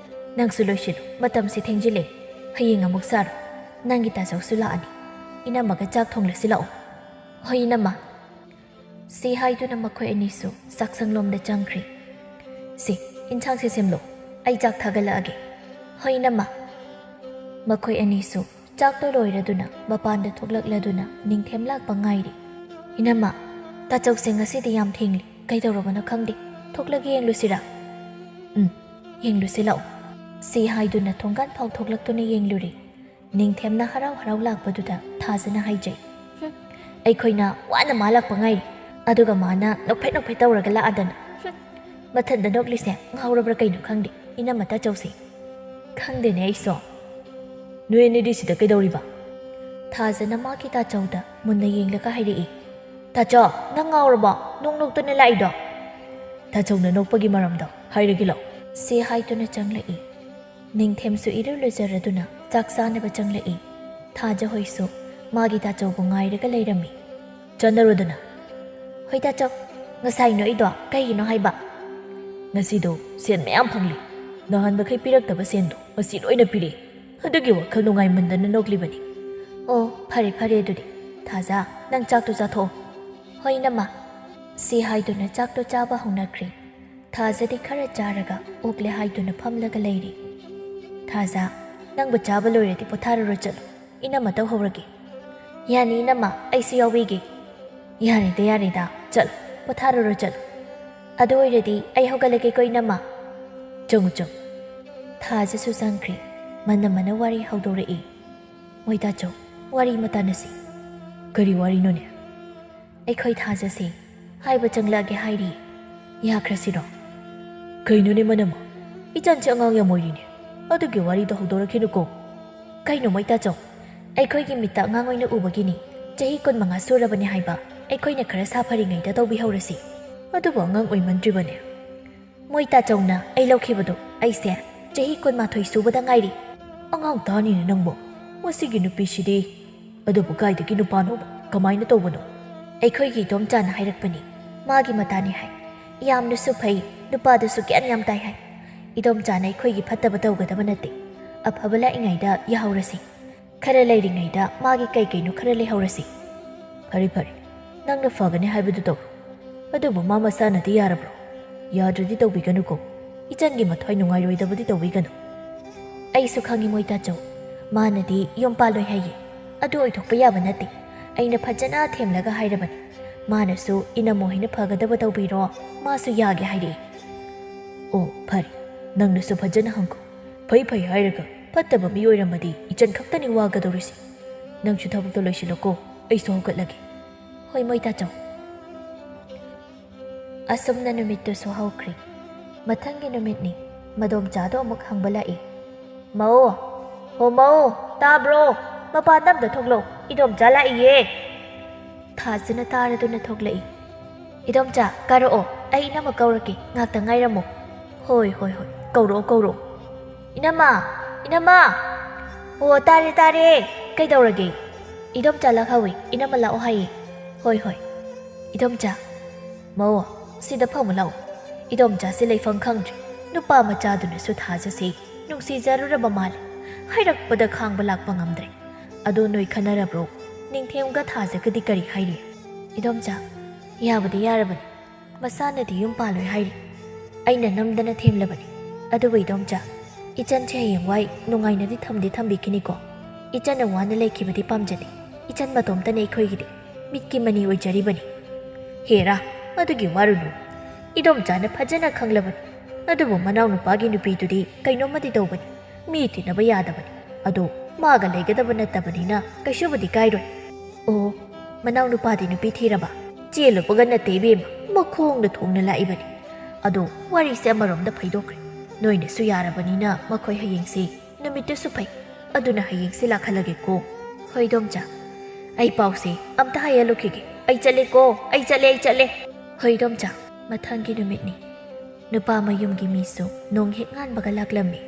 ꯅꯪꯁꯨ ꯂꯣꯏꯁꯤꯜꯂꯨ ꯃꯇꯝꯁꯦ ꯊꯦꯡꯖꯤꯜꯂꯦ ꯍꯌꯦꯡ ꯑꯃꯨꯛ ꯁꯥꯔꯣ ꯅꯪꯒꯤ ꯇꯥꯆꯧꯁꯨ ꯂꯥꯛꯑꯅꯤ ꯏꯅꯝꯃꯒ ꯆꯥꯛ ꯊꯣꯡꯂꯁꯤ ꯂꯥꯛꯑꯣ ꯍꯣꯏ ꯏꯅꯝꯃ ꯁꯤ ꯍꯥꯏꯗꯨꯅ ꯃꯈꯣꯏ ꯑꯅꯤꯁꯨ ꯆꯥꯛꯁꯪꯂꯣꯝꯗ ꯆꯪꯈ꯭ꯔꯦ ꯁꯤ ꯏꯟꯁꯥꯡꯁꯦ ꯁꯦꯝꯂꯣ ꯑꯩ ꯆꯥꯛ ꯊꯥꯒꯠꯂꯛꯑꯒꯦ ꯍꯣꯏ ꯏꯅꯝꯃ ꯃꯈꯣꯏ ꯑꯅꯤꯁꯨ ꯆꯥꯛꯇꯣ ꯂꯣꯏꯔꯗꯨꯅ ꯃꯄꯥꯟꯗ ꯊꯣꯛꯂꯛꯂꯗꯨꯅ ꯅꯤꯡꯊꯦꯝ ꯂꯥꯛꯄ ꯉꯥꯏꯔꯤ ꯏꯅꯝꯃ ꯇꯥꯆꯧꯁꯦ ꯉꯁꯤꯗꯤ ꯌꯥꯝ ꯊꯦꯡꯂꯤ ꯀꯩꯗꯧꯔꯕꯅꯣ ꯈꯪꯗꯦ ꯊꯣꯛꯂꯒ ꯌꯦꯡꯂꯨꯁꯤꯔꯥ ꯌꯦꯡꯂꯨꯁꯤ ꯂꯥꯛꯑꯣ ꯁꯤ ꯍꯥꯏꯗꯨꯅ ꯊꯣꯡꯒꯥꯟ ꯐꯥꯎ ꯊꯣꯛꯂꯛꯇꯨꯅ ꯌꯦꯡꯂꯨꯔꯦ ꯅꯤꯡꯊꯦꯝꯅ ꯍꯔꯥꯎ ꯍꯔꯥꯎ ꯂꯥꯛꯄꯗꯨꯗ ꯊꯥꯖꯅ ꯍꯥꯏꯖꯩ ꯑꯩꯈꯣꯏꯅ ꯋꯥꯅ ꯃꯥ ꯂꯥꯛꯄ ꯉꯥꯏꯔꯤ ꯑꯗꯨꯒ ꯃꯥꯅ ꯅꯣꯛꯐꯦꯠ ꯅꯣꯛꯐꯦꯠ ꯇꯧꯔꯒ ꯂꯥꯛꯑꯗꯅ ꯃꯊꯟꯗ ꯅꯣꯛꯂꯤꯁꯦ ꯉꯥꯎꯔꯕ꯭ꯔꯥ ꯀꯩꯅꯣ ꯈꯪꯗꯦ ꯏꯅꯝꯃ ꯇꯥꯆꯧꯁꯦ ꯈꯪꯗꯦꯅꯦ ꯑꯩꯁꯨ ꯅꯣꯏ ꯑꯅꯤꯗꯤ ꯁꯤꯗ ꯀꯩꯗꯧꯔꯤꯕ ꯊꯥꯖꯅ ꯃꯥꯒꯤ ꯇꯥꯆꯧꯗ ꯃꯨꯟꯅ ꯌꯦꯡꯂꯒ ꯍꯥꯏꯔꯛꯏ ꯇꯥꯆꯧ ꯅꯪ ꯉꯥꯎꯔꯕꯣ ꯅꯣꯛꯇꯨꯅ ꯂꯥꯛꯏꯗꯣ ꯇꯥꯆꯧꯅ ꯅꯣꯛꯄꯒꯤ ꯃꯔꯝꯗꯣ ꯍꯥꯏꯔꯒꯦ ꯂꯥꯛꯑꯣ ꯁꯤ ꯍꯥꯏꯗꯨꯅ ꯆꯪꯂꯛꯏ ꯅꯤꯡꯊꯦꯝꯁꯨ ꯏꯔꯨ ꯂꯨꯖꯔꯗꯨꯅ ꯆꯥꯛ ꯆꯥꯅꯕ ꯆꯪꯂꯛꯏ ꯊꯥꯖ ꯍꯣꯏꯁꯨ ꯃꯥꯒꯤ ꯇꯥꯆꯧꯕꯨ ꯉꯥꯏꯔꯒ ꯂꯩꯔꯝꯃꯤ ꯆꯠꯅꯔꯣꯗꯅ ꯍꯣꯏ ꯇꯥꯆꯧ ꯉꯁꯥꯏ ꯅꯣꯛꯏꯗꯣ ꯀꯩꯒꯤꯅꯣ ꯍꯥꯏꯕ ꯉꯁꯤꯗꯣ ꯁꯦꯟ ꯃꯌꯥꯝ ꯐꯪꯂꯤ ꯅꯍꯥꯟꯃꯈꯩ ꯄꯤꯔꯛꯇꯕ ꯁꯦꯟꯗꯣ ꯉꯁꯤ ꯂꯣꯏꯅ ꯄꯤꯔꯛꯏ ꯑꯗꯨꯒꯤ ꯋꯥꯈꯜ ꯅꯨꯡꯉꯥꯏꯃꯟꯗꯅ ꯅꯣꯛꯂꯤꯕꯅꯤ ꯑꯣ ꯐꯔꯦ ꯐꯔꯦ ꯑꯗꯨꯗꯤ ꯊꯥꯖ ꯅꯪ ꯆꯥꯛꯇꯣ ꯆꯥꯊꯣꯛꯑꯣ ꯍꯣꯏ ꯏꯅꯝꯃ ꯁꯤ ꯍꯥꯏꯗꯨꯅ ꯆꯥꯛꯇꯣ ꯆꯥꯕ ꯍꯧꯅꯈ꯭ꯔꯦ ꯊꯥꯖꯗꯤ ꯈꯔ ꯆꯥꯔꯒ ꯑꯣꯛꯂꯦ ꯍꯥꯏꯗꯨꯅ ꯐꯝꯂꯒ ꯂꯩꯔꯤ ꯊꯥꯖ ꯅꯪꯕꯨ ꯆꯥꯕ ꯂꯣꯏꯔꯗꯤ ꯄꯣꯊꯥꯔꯨꯔꯣ ꯆꯠꯂꯣ ꯏꯅꯝꯃ ꯇꯧꯍꯧꯔꯒꯦ ꯌꯥꯅꯤ ꯏꯅꯝꯃ ꯑꯩꯁꯨ ꯌꯥꯎꯕꯤꯒꯦ ꯌꯥꯔꯦꯗ ꯌꯥꯔꯦꯗ ꯆꯠꯂꯣ ꯄꯣꯊꯥꯔꯨꯔꯣ ꯆꯠꯂꯣ ꯑꯗꯨ ꯑꯣꯏꯔꯗꯤ ꯑꯩ ꯍꯧꯒꯠꯂꯒꯦꯀꯣ ꯏꯅꯝꯃ ꯆꯪꯉꯨ ꯆꯪꯉꯨ ꯊꯥꯖꯁꯨ ꯆꯪꯈ꯭ꯔꯦ ꯃꯅꯝꯃꯅ ꯋꯥꯔꯤ ꯍꯧꯗꯣꯔꯛꯏ ꯃꯣꯏꯇꯥꯆꯧ ꯋꯥꯔꯤ ꯃꯇꯥꯟꯅꯁꯤ ꯀꯔꯤ ꯋꯥꯔꯤꯅꯣꯅꯦ ꯑꯩꯈꯣꯏ ꯊꯥꯖꯁꯦ ꯍꯥꯏꯕ ꯆꯪꯂꯛꯑꯒꯦ ꯍꯥꯏꯔꯤ ꯌꯥꯈ꯭ꯔꯁꯤꯔꯣ ꯀꯩꯅꯣꯅꯦ ꯃꯅꯝꯃ ꯏꯆꯟꯁꯦ ꯑꯉꯥꯡ ꯌꯥꯝ ꯑꯣꯏꯔꯤꯅꯦ ꯑꯗꯨꯒꯤ ꯋꯥꯔꯤꯗꯣ ꯍꯧꯗꯣꯔꯛꯈꯤꯅꯨꯀꯣ ꯀꯩꯅꯣ ꯃꯣꯏꯇꯥꯆꯧ ꯑꯩꯈꯣꯏꯒꯤ ꯃꯤꯠꯇ ꯑꯉꯥꯡ ꯑꯣꯏꯅ ꯎꯕꯒꯤꯅꯤ ꯆꯍꯤ 15 ꯁꯨꯔꯕꯅꯤ ꯍꯥꯏꯕ ꯑꯩꯈꯣꯏꯅ ꯈꯔ ꯁꯥꯐꯔꯤꯉꯩꯗ ꯇꯧꯕꯤꯍꯧꯔꯁꯤ ꯑꯗꯨꯕꯨ ꯑꯉꯥꯡ ꯑꯣꯏꯃꯟꯗ꯭ꯔꯤꯕꯅꯦ ꯃꯣꯏꯇꯥꯆꯧꯅ ꯑꯩ ꯂꯧꯈꯤꯕꯗꯣ ꯑꯩꯁꯦ ꯆꯍꯤ 12 ꯁꯨꯕꯗ ꯉꯥꯏꯔꯤ ꯑꯉꯥꯡ ꯇꯥꯅꯤꯅꯦ ꯅꯪꯕꯣ ꯃꯁꯤꯒꯤ ꯅꯨꯄꯤꯁꯤꯗꯤ ꯑꯗꯨꯕꯨ ꯀꯥꯏꯗꯒꯤ ꯅꯨꯄꯥꯅꯣꯕ ꯀꯃꯥꯏꯅ ꯇꯧꯕꯅꯣ ꯑꯩꯈꯣꯏꯒꯤ ꯏꯗꯣꯝꯆꯥꯅ ꯍꯥꯏꯔꯛꯄꯅꯤ ꯃꯥꯒꯤ ꯃꯇꯥꯅꯤ ꯍꯥꯏ ꯌꯥꯝꯅꯁꯨ ꯐꯩ ꯅꯨꯄꯥꯗꯨꯁꯨ ꯒ꯭ꯌꯥꯟ ꯌꯥꯝ ꯇꯥꯏ ꯍꯥꯏ ꯏꯗꯣꯝꯆꯥꯅ ꯑꯩꯈꯣꯏꯒꯤ ꯐꯠꯇꯕ ꯇꯧꯒꯗꯕ ꯅꯠꯇꯦ ꯑꯐꯕ ꯂꯥꯛꯏꯉꯩꯗ ꯌꯥꯍꯧꯔꯁꯤ ꯈꯔ ꯂꯩꯔꯤꯉꯩꯗ ꯃꯥꯒꯤ ꯀꯩꯅꯣ ꯈꯔ ꯂꯩꯍꯧꯔꯁꯤ ꯐꯔꯦ ꯐꯔꯦ ꯅꯪꯅ ꯐꯒꯅꯤ ꯍꯥꯏꯕꯗꯨ ꯇꯧ ꯑꯗꯨꯕꯨ ꯃꯥ ꯃꯁꯥꯅꯗꯤ ꯌꯥꯔꯕ꯭ꯔꯣ ꯌꯥꯗ꯭ꯔꯗꯤ ꯇꯧꯕꯤꯒꯅꯨꯀꯣ ꯏꯆꯟꯒꯤ ꯃꯊ꯭ꯋꯥꯏ ꯅꯨꯡꯉꯥꯏꯔꯣꯏꯗꯕꯗꯤ ꯇꯧꯕꯤꯒꯅꯨ ꯑꯩꯁꯨ ꯈꯪꯉꯤ ꯃꯣꯏꯇꯥꯆꯧ ꯃꯥꯅꯗꯤ ꯌꯨꯝ ꯄꯥꯜꯂꯣꯏ ꯍꯥꯏꯌꯦ ꯑꯗꯨ ꯑꯣꯏꯊꯣꯛꯄ ꯌꯥꯕ ꯅꯠꯇꯦ ꯑꯩꯅ ꯐꯖꯅ ꯊꯦꯝꯂꯒ ꯍꯥꯏꯔꯕꯅꯤ ꯃꯥꯅꯁꯨ ꯏꯅꯝꯃꯣꯏꯅ ꯐꯒꯗꯕ ꯇꯧꯕꯤꯔꯣ ꯃꯥꯁꯨ ꯌꯥꯒꯦ ꯍꯥꯏꯔꯛꯏ ꯑꯣ ꯐꯔꯦ ꯅꯪꯅꯁꯨ ꯐꯖꯅ ꯍꯪꯈꯣ ꯐꯩ ꯐꯩ ꯍꯥꯏꯔꯒ ꯐꯠꯇꯕ ꯃꯤ ꯑꯣꯏꯔꯝꯃꯗꯤ ꯏꯆꯟ ꯈꯛꯇꯅꯤ ꯋꯥꯒꯗꯧꯔꯤꯁꯤ ꯅꯪꯁꯨ ꯊꯕꯛꯇꯣ ꯂꯣꯏꯁꯤꯜꯂꯣꯀꯣ ꯑꯩꯁꯨ ꯍꯧꯒꯠꯂꯒꯦ ꯍꯣꯏ ꯃꯣꯏꯇꯥꯆꯧ ꯑꯁꯨꯝꯅ ꯅꯨꯃꯤꯠꯇꯨꯁꯨ ꯍꯧꯈ꯭ꯔꯦ ꯃꯊꯪꯒꯤ ꯅꯨꯃꯤꯠꯅꯤ ꯃꯗꯣꯝꯆꯥꯗꯣ ꯑꯃꯨꯛ ꯍꯪꯕ ꯂꯥꯛꯏ ꯃꯧ ꯍꯣ ꯃꯧ ꯇꯥꯕ꯭ꯔꯣ ꯃꯄꯥꯟꯗ ꯑꯝꯇ ꯊꯣꯛꯂꯛꯑꯣ ꯏꯗꯣꯝꯆꯥ ꯂꯥꯛꯏꯌꯦ ꯊꯥꯖꯅ ꯇꯥꯔꯗꯨꯅ ꯊꯣꯛꯂꯛꯏ ꯏꯗꯣꯝꯆꯥ ꯀꯥꯔꯛꯑꯣ ꯑꯩ ꯏꯅꯝꯃ ꯀꯧꯔꯛꯀꯦ ꯉꯥꯛꯇ ꯉꯥꯏꯔꯝꯃꯣ ꯍꯣꯏ ꯍꯣꯏ ꯍꯣꯏ ꯀꯧꯔꯛꯑꯣ ꯀꯧꯔꯛꯑꯣ ꯏꯅꯝꯃ ꯏꯅꯝꯃ ꯑꯣ ꯇꯥꯔꯦ ꯇꯥꯔꯦ ꯀꯩꯗꯧꯔꯒꯦ ꯏꯗꯣꯝꯆꯥ ꯂꯥꯛꯍꯧꯏ ꯏꯅꯝꯃ ꯂꯥꯛꯑꯣ ꯍꯥꯏꯌꯦ ꯍꯣꯏ ꯍꯣꯏ ꯏꯗꯣꯝꯆꯥ ꯃꯧ ꯁꯤꯗ ꯐꯝꯃꯨ ꯂꯥꯛꯑꯣ ꯏꯗꯣꯝꯆꯥꯁꯦ ꯂꯩꯐꯝ ꯈꯪꯗ꯭ꯔꯦ ꯅꯨꯄꯥ ꯃꯆꯥꯗꯨꯅꯁꯨ ꯊꯥꯖꯁꯦ ꯅꯨꯡꯁꯤꯖꯔꯨꯔꯕ ꯃꯥꯜꯂꯦ ꯍꯥꯏꯔꯛꯄꯗ ꯈꯥꯡꯕ ꯂꯥꯛꯄ ꯉꯝꯗ꯭ꯔꯦ ꯑꯗꯣ ꯅꯣꯏ ꯈꯟꯅꯔꯕ꯭ꯔꯣ ꯅꯤꯡꯊꯦꯝꯒ ꯊꯥꯖꯒꯗꯤ ꯀꯔꯤ ꯍꯥꯏꯔꯤ ꯏꯗꯣꯝꯆꯥ ꯌꯥꯕꯨꯗꯤ ꯌꯥꯔꯕꯅꯤ ꯃꯁꯥꯅꯗꯤ ꯌꯨꯝ ꯄꯥꯜꯂꯣꯏ ꯍꯥꯏꯔꯤ ꯑꯩꯅ ꯅꯝꯗꯅ ꯊꯦꯝꯂꯕꯅꯤ ꯑꯗꯨꯕꯨ ꯏꯗꯣꯝꯆꯥ ꯏꯆꯟꯁꯦ ꯍꯌꯦꯡꯋꯥꯏ ꯅꯨꯡꯉꯥꯏꯅꯗꯤ ꯊꯝꯕꯤꯈꯤꯅꯤꯀꯣ ꯏꯆꯟꯅ ꯋꯥꯅ ꯂꯩꯈꯤꯕꯗꯤ ꯄꯥꯝꯖꯗꯦ ꯏꯆꯟ ꯃꯇꯣꯝꯇꯅ ꯑꯩꯈꯣꯏꯒꯤꯗꯤ ꯃꯤꯠꯀꯤ ꯃꯅꯤ ꯑꯣꯏꯖꯔꯤꯕꯅꯤ ꯍꯦꯔꯥ ꯑꯗꯨꯒꯤ ꯋꯥꯔꯨꯅꯨ ꯏꯗꯣꯝꯆꯥꯅ ꯐꯖꯅ ꯈꯪꯂꯕꯅꯤ ꯑꯗꯨꯕꯨ ꯃꯅꯥꯎꯅꯨꯄꯥꯒꯤ ꯅꯨꯄꯤꯗꯨꯗꯤ ꯀꯩꯅꯣꯝꯃꯗꯤ ꯇꯧꯕꯅꯤ ꯃꯤ ꯇꯤꯟꯅꯕ ꯌꯥꯗꯕꯅꯤ ꯑꯗꯣ ꯃꯥꯒ ꯂꯩꯒꯗꯕ ꯅꯠꯇꯕꯅꯤꯅ ꯀꯩꯁꯨꯕꯨꯗꯤ ꯀꯥꯏꯔꯣꯏ ꯑꯣ ꯃꯅꯥꯎꯅꯨꯄꯥꯗꯤ ꯅꯨꯄꯤ ꯊꯤꯔꯕ ꯆꯦꯜꯂꯨꯕꯒ ꯅꯠꯇꯦ ꯏꯕꯦꯝꯃ ꯃꯈꯣꯡꯗ ꯊꯣꯡꯅ ꯂꯥꯛꯏꯕꯅꯤ ꯑꯗꯣ ꯋꯥꯔꯤꯁꯦ ꯑꯃꯔꯣꯝꯗ ꯐꯩꯗꯣꯛꯈ꯭ꯔꯦ ꯅꯣꯏꯅꯁꯨ ꯌꯥꯔꯕꯅꯤꯅ ꯃꯈꯣꯏ ꯍꯌꯦꯡꯁꯦ ꯅꯨꯃꯤꯠꯇꯨꯁꯨ ꯐꯩ ꯑꯗꯨꯅ ꯍꯌꯦꯡꯁꯦ ꯂꯥꯛꯍꯜꯂꯒꯦꯀꯣ ꯍꯣꯏ ꯏꯗꯣꯝꯆꯥ ꯑꯩ ꯄꯥꯎꯁꯦ ꯑꯝꯇ ꯍꯥꯏꯍꯜꯂꯨꯈꯤꯒꯦ ꯑꯩ ꯆꯠꯂꯦꯀꯣ ꯑꯩ ꯆꯠꯂꯦ ꯍꯣꯏ ꯏꯗꯣꯝꯆꯥ ꯃꯊꯪꯒꯤ ꯅꯨꯃꯤꯠꯅꯤ ꯅꯨꯄꯥ ꯃꯌꯨꯝꯒꯤ ꯃꯤꯁꯨ ꯅꯣꯡ ꯍꯦꯛ ꯉꯥꯟꯕꯒ ꯂꯥꯛꯂꯝꯃꯤ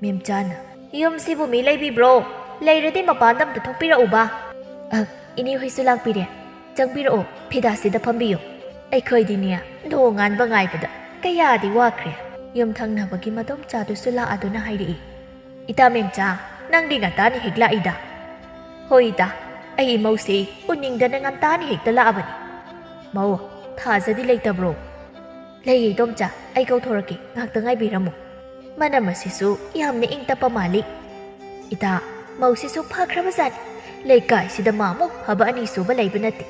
ꯃꯦꯝꯆꯥꯅ ꯌꯨꯝꯁꯤꯕꯨ ꯃꯤ ꯂꯩꯕꯤꯕ꯭ꯔꯣ ꯂꯩꯔꯗꯤ ꯃꯄꯥꯟꯗ ꯑꯝꯇ ꯊꯣꯛꯄꯤꯔꯛꯎꯕ ꯏꯅꯦ ꯍꯣꯏꯁꯨ ꯂꯥꯛꯄꯤꯔꯦ ꯆꯪꯕꯤꯔꯛꯑꯣ ꯐꯤꯗꯥꯁꯤꯗ ꯐꯝꯕꯤꯌꯨ ꯑꯩꯈꯣꯏꯗꯤꯅꯦ ꯅꯣꯡ ꯉꯥꯟꯕ ꯉꯥꯏꯕꯗ ꯀꯌꯥꯗꯤ ꯋꯥꯈ꯭ꯔꯦ ꯌꯨꯝꯊꯪꯅꯕꯒꯤ ꯃꯗꯣꯝꯆꯥꯗꯨꯁꯨ ꯂꯥꯛꯑꯗꯨꯅ ꯍꯥꯏꯔꯛꯏ ꯏꯇꯥ ꯃꯦꯝꯆꯥ ꯅꯪꯗꯤ ꯉꯟꯇꯥꯅ ꯍꯦꯛ ꯂꯥꯛꯏꯗ ꯍꯣꯏ ꯏꯇꯥ ꯑꯩ ꯏꯃꯧꯁꯦ ꯎꯅꯤꯡꯗꯅ ꯉꯟꯇꯥꯅ ꯍꯦꯛꯇ ꯂꯥꯛꯑꯕꯅꯤ ꯃꯧ ꯊꯥꯖꯗꯤ ꯂꯩꯇꯕ꯭ꯔꯣ ꯂꯩꯌꯦ ꯏꯗꯣꯝꯆꯥ ꯑꯩ ꯀꯧꯊꯣꯔꯛꯀꯦ ꯉꯥꯛꯇ ꯉꯥꯏꯕꯤꯔꯝꯃꯨ ꯃꯅꯝ ꯑꯁꯤꯁꯨ ꯌꯥꯝꯅ ꯏꯪ ꯇꯞꯄ ꯃꯥꯜꯂꯤ ꯏꯇꯥ ꯃꯧꯁꯤꯁꯨ ꯐꯈ꯭ꯔꯕꯖꯥꯠꯅꯤ ꯂꯩꯀꯥꯏꯁꯤꯗ ꯃꯥꯃꯨꯛ ꯐꯕ ꯑꯅꯤꯁꯨꯕ ꯂꯩꯕ ꯅꯠꯇꯦ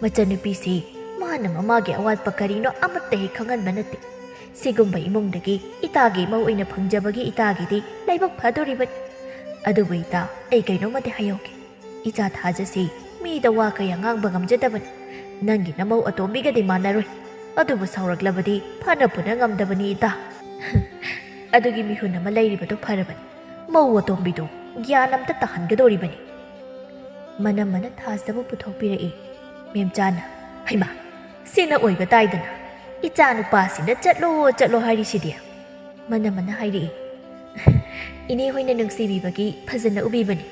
ꯃꯆꯟꯅꯨꯄꯤꯁꯤ ꯃꯥꯅ ꯃꯃꯥꯒꯤ ꯑꯋꯥꯠꯄ ꯀꯔꯤꯅꯣ ꯑꯃꯠꯇ ꯍꯦꯛ ꯈꯪꯍꯟꯕ ꯅꯠꯇꯦ ꯁꯤꯒꯨꯝꯕ ꯏꯃꯨꯡꯗꯒꯤ ꯏꯇꯥꯒꯤ ꯏꯃꯧ ꯑꯣꯏꯅ ꯐꯪꯖꯕꯒꯤ ꯏꯇꯥꯒꯤꯗꯤ ꯂꯥꯏꯕꯛ ꯐꯗꯣꯔꯤꯕꯅꯤ ꯑꯗꯨꯕꯨ ꯏꯇꯥ ꯑꯩ ꯀꯩꯅꯣꯝꯃꯗꯤ ꯍꯥꯏꯍꯧꯒꯦ ꯏꯆꯥ ꯊꯥꯖꯁꯤ ꯃꯤꯗ ꯋꯥ ꯀꯌꯥ ꯉꯥꯡꯕ ꯉꯝꯖꯗꯕꯅꯤ ꯅꯪꯒꯤ ꯅꯃꯧ ꯑꯇꯣꯝꯕꯤꯒꯗꯤ ꯃꯥꯟꯅꯔꯣꯏ ꯑꯗꯨꯕꯨ ꯁꯥꯎꯔꯛꯂꯕꯗꯤ ꯐꯅ ꯄꯨꯅ ꯉꯝꯗꯕꯅꯤ ꯏꯇꯥ ꯑꯗꯨꯒꯤ ꯃꯤꯍꯨꯟ ꯑꯃ ꯂꯩꯔꯤꯕꯗꯣ ꯐꯔꯕꯅꯤ ꯃꯧ ꯑꯇꯣꯝꯕꯤꯗꯣ ꯒ꯭ꯌꯥꯟ ꯑꯝꯇ ꯇꯥꯍꯟꯒꯗꯧꯔꯤꯕꯅꯤ ꯃꯅꯝꯃꯅ ꯊꯥꯖꯕ ꯄꯨꯊꯣꯛꯄꯤꯔꯛꯏ ꯃꯦꯝꯆꯥꯅ ꯍꯩꯃꯥ ꯁꯤꯅ ꯑꯣꯏꯕ ꯇꯥꯏꯗꯅ ꯏꯆꯥ ꯅꯨꯄꯥꯁꯤꯅ ꯆꯠꯂꯣ ꯍꯥꯏꯔꯤꯁꯤꯗꯤ ꯃꯅꯝꯃꯅ ꯍꯥꯏꯔꯛꯏ ꯏꯅꯦ ꯍꯣꯏꯅ ꯅꯨꯡꯁꯤꯕꯤꯕꯒꯤ ꯐꯖꯅ ꯎꯕꯤꯕꯅꯤ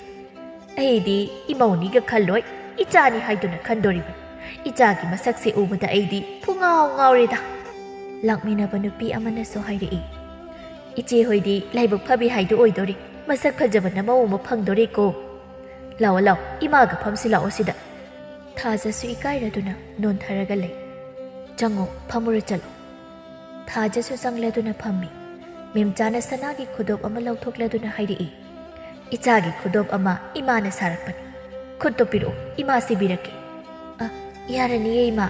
ꯑꯩꯗꯤ ꯏꯃꯧꯅꯤꯒ ꯈꯜꯂꯣꯏ ꯏꯆꯥꯅꯤ ꯍꯥꯏꯗꯨꯅ ꯈꯟꯗꯣꯔꯤꯕꯅꯤ ꯏꯆꯥꯒꯤ ꯃꯁꯛꯁꯦ ꯎꯕꯗ ꯑꯩꯗꯤ ꯄꯨꯡꯉꯥꯎ ꯉꯥꯎꯔꯦꯗ ꯂꯥꯛꯃꯤꯟꯅꯕ ꯅꯨꯄꯤ ꯑꯃꯅꯁꯨ ꯍꯥꯏꯔꯛꯏ ꯏꯆꯦ ꯍꯣꯏꯗꯤ ꯂꯥꯏꯕꯛ ꯐꯕꯤ ꯍꯥꯏꯗꯨ ꯑꯣꯏꯗꯣꯔꯤ ꯃꯁꯛ ꯐꯖꯕ ꯅꯃꯧ ꯑꯃ ꯐꯪꯗꯣꯔꯦꯀꯣ ꯂꯥꯛꯑꯣ ꯏꯃꯥꯒ ꯐꯝꯁꯤ ꯂꯥꯛꯑꯣ ꯁꯤꯗ ꯊꯥꯖꯁꯨ ꯏꯀꯥꯏꯔꯗꯨꯅ ꯅꯣꯟꯊꯔꯒ ꯂꯩ ꯆꯪꯉꯣ ꯐꯝꯃꯨꯔ ꯆꯠꯂꯣ ꯊꯥꯖꯁꯨ ꯆꯪꯂꯗꯨꯅ ꯐꯝꯃꯤ ꯃꯦꯝꯆꯥꯅ ꯁꯅꯥꯒꯤ ꯈꯨꯗꯣꯞ ꯑꯃ ꯂꯧꯊꯣꯛꯂꯗꯨꯅ ꯍꯥꯏꯔꯛꯏ ꯏꯆꯥꯒꯤ ꯈꯨꯗꯣꯞ ꯑꯃ ꯏꯃꯥꯅ ꯁꯥꯔꯛꯄꯅꯤ ꯈꯨꯠꯇꯣ ꯄꯤꯔꯛꯎ ꯏꯃꯥ ꯁꯤꯕꯤꯔꯛꯀꯦ ꯌꯥꯔꯅꯤꯌꯦ ꯏꯃꯥ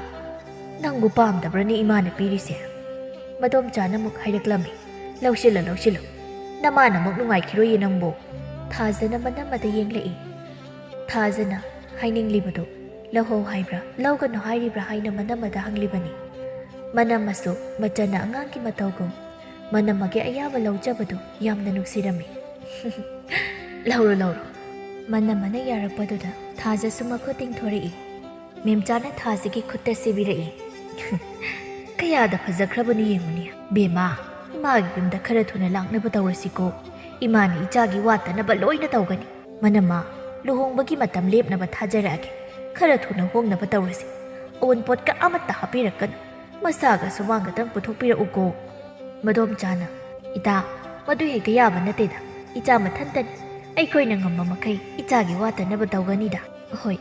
ꯅꯪꯕꯨ ꯄꯥꯝꯗꯕ꯭ꯔꯅꯤ ꯏꯃꯥꯅ ꯄꯤꯔꯤꯁꯦ ꯃꯗꯣꯝꯆꯥꯅ ꯑꯃꯨꯛ ꯍꯥꯏꯔꯛꯂꯝꯃꯤ ꯂꯧꯁꯤꯜꯂꯣ ꯂꯧꯁꯤꯜꯂꯣ ꯅꯃꯥꯅ ꯑꯃꯨꯛ ꯅꯨꯡꯉꯥꯏꯈꯤꯔꯣꯏꯌꯦ ꯅꯪꯕꯨ ꯊꯥꯖꯅ ꯃꯅꯝꯃꯗ ꯌꯦꯡꯂꯛꯏ ꯊꯥꯖꯅ ꯍꯥꯏꯅꯤꯡꯂꯤꯕꯗꯨ ꯂꯧꯍꯧ ꯍꯥꯏꯕ꯭ꯔꯥ ꯂꯧꯒꯅꯨ ꯍꯥꯏꯔꯤꯕ꯭ꯔꯥ ꯍꯥꯏꯅ ꯃꯅꯝꯃꯗ ꯍꯪꯂꯤꯕꯅꯤ ꯃꯅꯝꯃꯁꯨ ꯃꯆꯟꯅ ꯑꯉꯥꯡꯒꯤ ꯃꯇꯧꯒꯨꯝ ꯃꯅꯝꯃꯒꯤ ꯑꯌꯥꯕ ꯂꯧꯖꯕꯗꯨ ꯌꯥꯝꯅ ꯅꯨꯡꯁꯤꯔꯝꯃꯤ ꯂꯧꯔꯣ ꯂꯧꯔꯣ ꯃꯅꯝꯃꯅ ꯌꯥꯔꯛꯄꯗꯨꯗ ꯊꯥꯖꯁꯨ ꯃꯈꯨꯠ ꯇꯤꯡꯊꯣꯔꯛꯏ ꯃꯦꯝꯆꯥꯅ ꯊꯥꯖꯒꯤ ꯈꯨꯠꯇ ꯁꯤꯕꯤꯔꯛꯏ ꯀꯌꯥꯗ ꯐꯖꯈ꯭ꯔꯕꯅꯤ ꯌꯦꯡꯉꯨꯅꯤ ꯕꯦꯝꯃꯥ ꯏꯃꯥꯒꯤ ꯌꯨꯝꯗ ꯈꯔ ꯊꯨꯅ ꯂꯥꯛꯅꯕ ꯇꯧꯔꯁꯤꯀꯣ ꯏꯃꯥꯅ ꯏꯆꯥꯒꯤ ꯋꯥꯠꯇꯅꯕ ꯂꯣꯏꯅ ꯇꯧꯒꯅꯤ ꯃꯅꯝꯃ ꯂꯨꯍꯣꯡꯕꯒꯤ ꯃꯇꯝ ꯂꯦꯞꯅꯕ ꯊꯥꯖꯔꯛꯑꯒꯦ ꯈꯔ ꯊꯨꯅ ꯍꯣꯡꯅꯕ ꯇꯧꯔꯁꯤ ꯑꯋꯨꯟꯄꯣꯠꯀ ꯑꯃꯠꯇ ꯍꯥꯞꯄꯤꯔꯛꯀꯅꯨ ꯃꯁꯥꯒ ꯁꯨꯃꯥꯡꯒꯇꯪ ꯄꯨꯊꯣꯛꯄꯤꯔꯛꯎꯀꯣ ꯃꯗꯣꯝꯆꯥꯅ ꯏꯇꯥ ꯃꯗꯨ ꯍꯦꯛꯇ ꯌꯥꯕ ꯅꯠꯇꯦꯗ ꯏꯆꯥ ꯃꯊꯟꯇꯅꯤ ꯑꯩꯈꯣꯏꯅ ꯉꯝꯕ ꯃꯈꯩ ꯏꯆꯥꯒꯤ ꯋꯥꯠꯇꯅꯕ ꯇꯧꯒꯅꯤꯗ ꯍꯣꯏ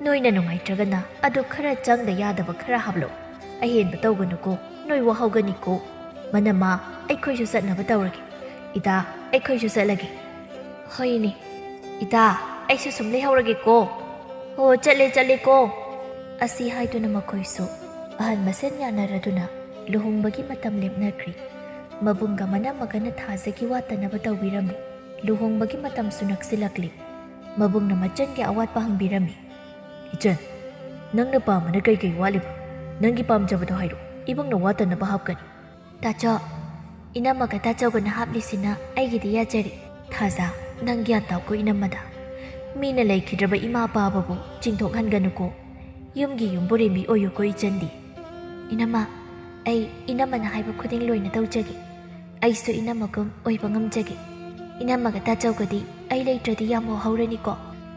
ꯅꯣꯏꯅ ꯅꯨꯡꯉꯥꯏꯇ꯭ꯔꯒꯅ ꯑꯗꯨ ꯈꯔ ꯆꯪꯗ ꯌꯥꯗꯕ ꯈꯔ ꯍꯥꯞꯂꯛꯑꯣ ꯑꯍꯦꯟꯕ ꯇꯧꯒꯅꯨꯀꯣ ꯅꯣꯏ ꯋꯥꯍꯧꯒꯅꯤꯀꯣ ꯃꯅꯝꯃ ꯑꯩꯈꯣꯏꯁꯨ ꯆꯠꯅꯕ ꯇꯧꯔꯒꯦ ꯏꯇꯥ ꯑꯩꯈꯣꯏꯁꯨ ꯆꯠꯂꯒꯦ ꯍꯣꯏꯅꯦ ꯏꯇꯥ ꯑꯩꯁꯨ ꯁꯨꯝ ꯂꯩꯍꯧꯔꯒꯦꯀꯣ ꯍꯣ ꯆꯠꯂꯦꯀꯣ ꯑꯁꯤ ꯍꯥꯏꯗꯨꯅ ꯃꯈꯣꯏꯁꯨ ꯑꯍꯟ ꯃꯁꯦꯟ ꯌꯥꯅꯔꯗꯨꯅ ꯂꯨꯍꯣꯡꯕꯒꯤ ꯃꯇꯝ ꯂꯦꯞꯅꯈ꯭ꯔꯤ ꯃꯕꯨꯡꯒ ꯃꯅꯝꯃꯒꯅ ꯊꯥꯖꯒꯤ ꯋꯥꯠꯇꯅꯕ ꯇꯧꯕꯤꯔꯝꯃꯤ ꯂꯨꯍꯣꯡꯕꯒꯤ ꯃꯇꯝꯁꯨ ꯅꯛꯁꯤꯜꯂꯛꯂꯤ ꯃꯕꯨꯡꯅ ꯃꯆꯟꯒꯤ ꯑꯋꯥꯠꯄ ꯍꯪꯕꯤꯔꯝꯃꯤ ꯏꯆꯟ ꯅꯪꯅ ꯄꯥꯝꯕꯅ ꯀꯩ ꯋꯥꯠꯂꯤꯕ ꯅꯪꯒꯤ ꯄꯥꯝꯖꯕꯗꯣ ꯍꯥꯏꯔꯣ ꯏꯕꯨꯡꯅ ꯋꯥꯠꯇꯅꯕ ꯍꯥꯞꯀꯅꯤ ꯇꯥꯆꯧ ꯏꯅꯝꯃꯒ ꯇꯥꯆꯧꯒꯅ ꯍꯥꯞꯂꯤꯁꯤꯅ ꯑꯩꯒꯤꯗꯤ ꯌꯥꯖꯔꯤ ꯊꯥꯖ ꯅꯪ ꯒ꯭ꯌꯥꯟ ꯇꯥꯎꯀꯣ ꯏꯅꯝꯃꯗ ꯃꯤꯅ ꯂꯩꯈꯤꯗ꯭ꯔꯕ ꯏꯃꯥ ꯄꯥꯕꯕꯨ ꯆꯤꯡꯊꯣꯛꯍꯟꯒꯅꯨꯀꯣ ꯌꯨꯝꯒꯤ ꯌꯨꯝꯕꯨꯔꯦꯝꯕꯤ ꯑꯣꯏꯌꯨꯀꯣ ꯏꯆꯟꯗꯤ ꯏꯅꯝꯃ ꯑꯩ ꯏꯅꯝꯃꯅ ꯍꯥꯏꯕ ꯈꯨꯗꯤꯡ ꯂꯣꯏꯅ ꯇꯧꯖꯒꯦ ꯑꯩꯁꯨ ꯏꯅꯝꯃꯒꯨꯝ ꯑꯣꯏꯕ ꯉꯝꯖꯒꯦ ꯏꯅꯝꯃꯒ ꯇꯥꯆꯧꯒꯗꯤ ꯑꯩ ꯂꯩꯇ꯭ꯔꯗꯤ ꯌꯥꯝ ꯋꯥꯍꯧꯔꯅꯤꯀꯣ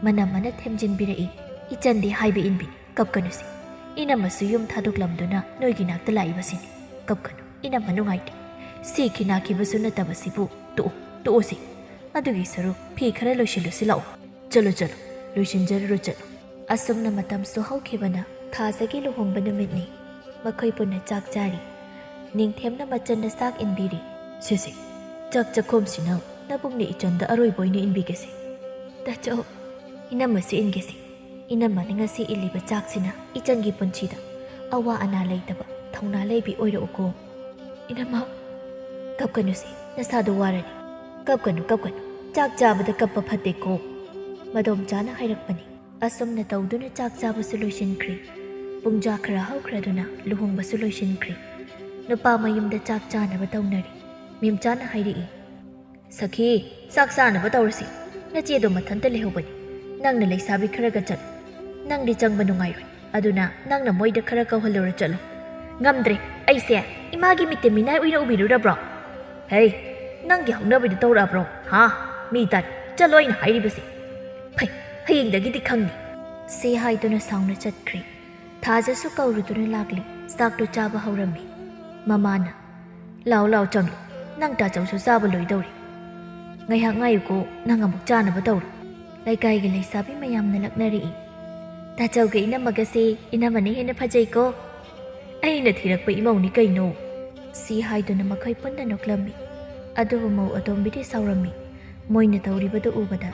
ꯃꯅꯝꯃꯅ ꯊꯦꯝꯖꯤꯟꯕꯤꯔꯛꯏ ꯏꯆꯟꯗꯤ ꯍꯥꯏꯕ ꯏꯟꯕꯤꯅꯤ ꯀꯞꯀꯅꯨꯁꯤ ꯏꯅꯝꯃꯁꯨ ꯌꯨꯝ ꯊꯥꯗꯣꯛꯂꯝꯗꯨꯅ ꯅꯣꯏꯒꯤ ꯅꯥꯛꯇ ꯂꯥꯛꯏꯕꯁꯤꯅꯤ ꯀꯞꯀꯅꯨ ꯏꯅꯝꯃ ꯅꯨꯡꯉꯥꯏꯇꯦ ꯁꯤꯈꯤ ꯅꯥꯈꯤꯕꯁꯨ ꯅꯠꯇꯕꯁꯤꯕꯨ ꯇꯣꯛꯑꯣꯁꯤ ꯑꯗꯨꯒꯤ ꯁꯔꯨꯛ ꯐꯤ ꯈꯔ ꯂꯣꯏꯁꯤꯜꯂꯨꯁꯤ ꯂꯥꯛꯑꯣ ꯆꯠꯂꯣ ꯂꯣꯏꯁꯤꯟꯖꯔꯨꯔꯣ ꯆꯠꯂꯣ ꯑꯁꯨꯝꯅ ꯃꯇꯝꯁꯨ ꯍꯧꯈꯤꯕꯅ ꯊꯥꯖꯒꯤ ꯂꯨꯍꯣꯡꯕ ꯅꯨꯃꯤꯠꯅꯤ ꯃꯈꯣꯏ ꯄꯨꯟꯅ ꯆꯥꯛ ꯆꯥꯔꯤ ꯅꯤꯡꯊꯦꯝꯅ ꯃꯆꯟꯅ ꯆꯥꯛ ꯏꯟꯕꯤꯔꯤ ꯁꯤꯁꯤ ꯆꯥꯛ ꯆꯥꯛꯈꯣꯝꯁꯤꯅ ꯅꯕꯨꯡꯅ ꯏꯆꯟꯗ ꯑꯔꯣꯏꯕ ꯑꯣꯏꯅ ꯏꯟꯕꯤꯒꯦꯁꯤ ꯇꯥꯆꯧ ꯏꯅꯝꯃꯁꯨ ꯏꯟꯒꯦꯁꯤ ꯏꯅꯝꯃꯅ ꯉꯁꯤ ꯏꯜꯂꯤꯕ ꯆꯥꯛꯁꯤꯅ ꯏꯆꯟꯒꯤ ꯄꯨꯟꯁꯤꯗ ꯑꯋꯥ ꯑꯅꯥ ꯂꯩꯇꯕ ꯊꯧꯅꯥ ꯂꯩꯕꯤ ꯑꯣꯏꯔꯛꯎꯀꯣ ꯏꯅꯝꯃ ꯀꯞꯀꯅꯨꯁꯤ ꯅꯁꯥꯗꯣ ꯋꯥꯔꯅꯤ ꯀꯞꯀꯅꯨ ꯆꯥꯛ ꯆꯥꯕꯗ ꯀꯞꯄ ꯐꯠꯇꯦꯀꯣ ꯃꯗꯣꯝꯆꯥꯅ ꯍꯥꯏꯔꯛꯄꯅꯤ ꯑꯁꯨꯝꯅ ꯇꯧꯗꯨꯅ ꯆꯥꯛ ꯆꯥꯕꯁꯨ ꯂꯣꯏꯁꯤꯟꯈ꯭ꯔꯤ ꯄꯨꯡꯖꯥ ꯈꯔ ꯍꯧꯈ꯭ꯔꯗꯨꯅ ꯂꯨꯍꯣꯡꯕꯁꯨ ꯂꯣꯏꯁꯤꯟꯈ꯭ꯔꯤ ꯅꯨꯄꯥ ꯃꯌꯨꯝꯗ ꯆꯥꯛ ꯆꯥꯅꯕ ꯇꯧꯅꯔꯤ ꯃꯦꯝꯆꯥꯅ ꯍꯥꯏꯔꯛꯏ ꯁꯈꯤ ꯆꯥꯛ ꯆꯥꯅꯕ ꯇꯧꯔꯁꯤ ꯅꯆꯦꯗꯣ ꯃꯊꯟꯇ ꯂꯩꯍꯧꯕꯅꯤ ꯅꯪꯅ ꯂꯩꯁꯥꯕꯤ ꯈꯔꯒ ꯆꯠꯂꯨ ꯅꯪꯗꯤ ꯆꯪꯕ ꯅꯨꯡꯉꯥꯏꯔꯣꯏ ꯑꯗꯨꯅ ꯅꯪꯅ ꯃꯣꯏꯗ ꯈꯔ ꯀꯧꯍꯜꯂꯨꯔ ꯆꯠꯂꯨ ꯉꯝꯗ꯭ꯔꯦ ꯑꯩꯁꯦ ꯏꯃꯥꯒꯤ ꯃꯤꯠꯇ ꯃꯤꯅꯥꯏ ꯑꯣꯏꯅ ꯎꯕꯤꯔꯨꯔꯕ꯭ꯔꯣ ꯍꯩ ꯅꯪꯒꯤ ꯍꯧꯅꯕꯤꯗꯨ ꯇꯧꯔꯛꯑꯕ꯭ꯔꯣ ꯃꯤ ꯇꯥꯔꯤ ꯆꯠꯂꯣ ꯑꯩꯅ ꯍꯥꯏꯔꯤꯕꯁꯤ ꯐꯩ ꯍꯌꯦꯡꯗꯒꯤꯗꯤ ꯈꯪꯅꯤ ꯁꯤ ꯍꯥꯏꯗꯨꯅ ꯁꯥꯎꯅ ꯆꯠꯈ꯭ꯔꯤ ꯊꯥꯖꯁꯨ ꯀꯧꯔꯨꯗꯨꯅ ꯂꯥꯛꯂꯤ ꯆꯥꯛꯇꯨ ꯆꯥꯕ ꯍꯧꯔꯝꯃꯤ ꯃꯃꯥꯅ ꯂꯥꯎ ꯆꯪꯂꯨ ꯅꯪ ꯇꯥꯆꯧꯁꯨ ꯆꯥꯕ ꯂꯣꯏꯗꯧꯔꯤ ꯉꯥꯏꯍꯥꯛ ꯉꯥꯏꯌꯨꯀꯣ ꯅꯪ ꯑꯃꯨꯛ ꯆꯥꯅꯕ ꯇꯧꯔꯣ ꯂꯩꯀꯥꯏꯒꯤ ꯂꯩꯁꯥꯕꯤ ꯃꯌꯥꯝꯅ ꯂꯛꯅꯔꯛꯏ ꯇꯥꯆꯧꯒ ꯏꯅꯝꯃꯒꯁꯤ ꯏꯅꯝꯃꯅ ꯍꯦꯟꯅ ꯐꯖꯩꯀꯣ ꯑꯩꯅ ꯊꯤꯔꯛꯄ ꯏꯃꯧꯅꯤ ꯀꯩꯅꯣ ꯁꯤ ꯍꯥꯏꯗꯨꯅ ꯃꯈꯣꯏ ꯄꯨꯟꯅ ꯅꯣꯛꯂꯝꯃꯤ ꯑꯗꯨꯕꯨ ꯃꯧ ꯑꯇꯣꯝꯕꯤꯗꯤ ꯁꯥꯎꯔꯝꯃꯤ ꯃꯣꯏꯅ ꯇꯧꯔꯤꯕꯗꯨ ꯎꯕꯗ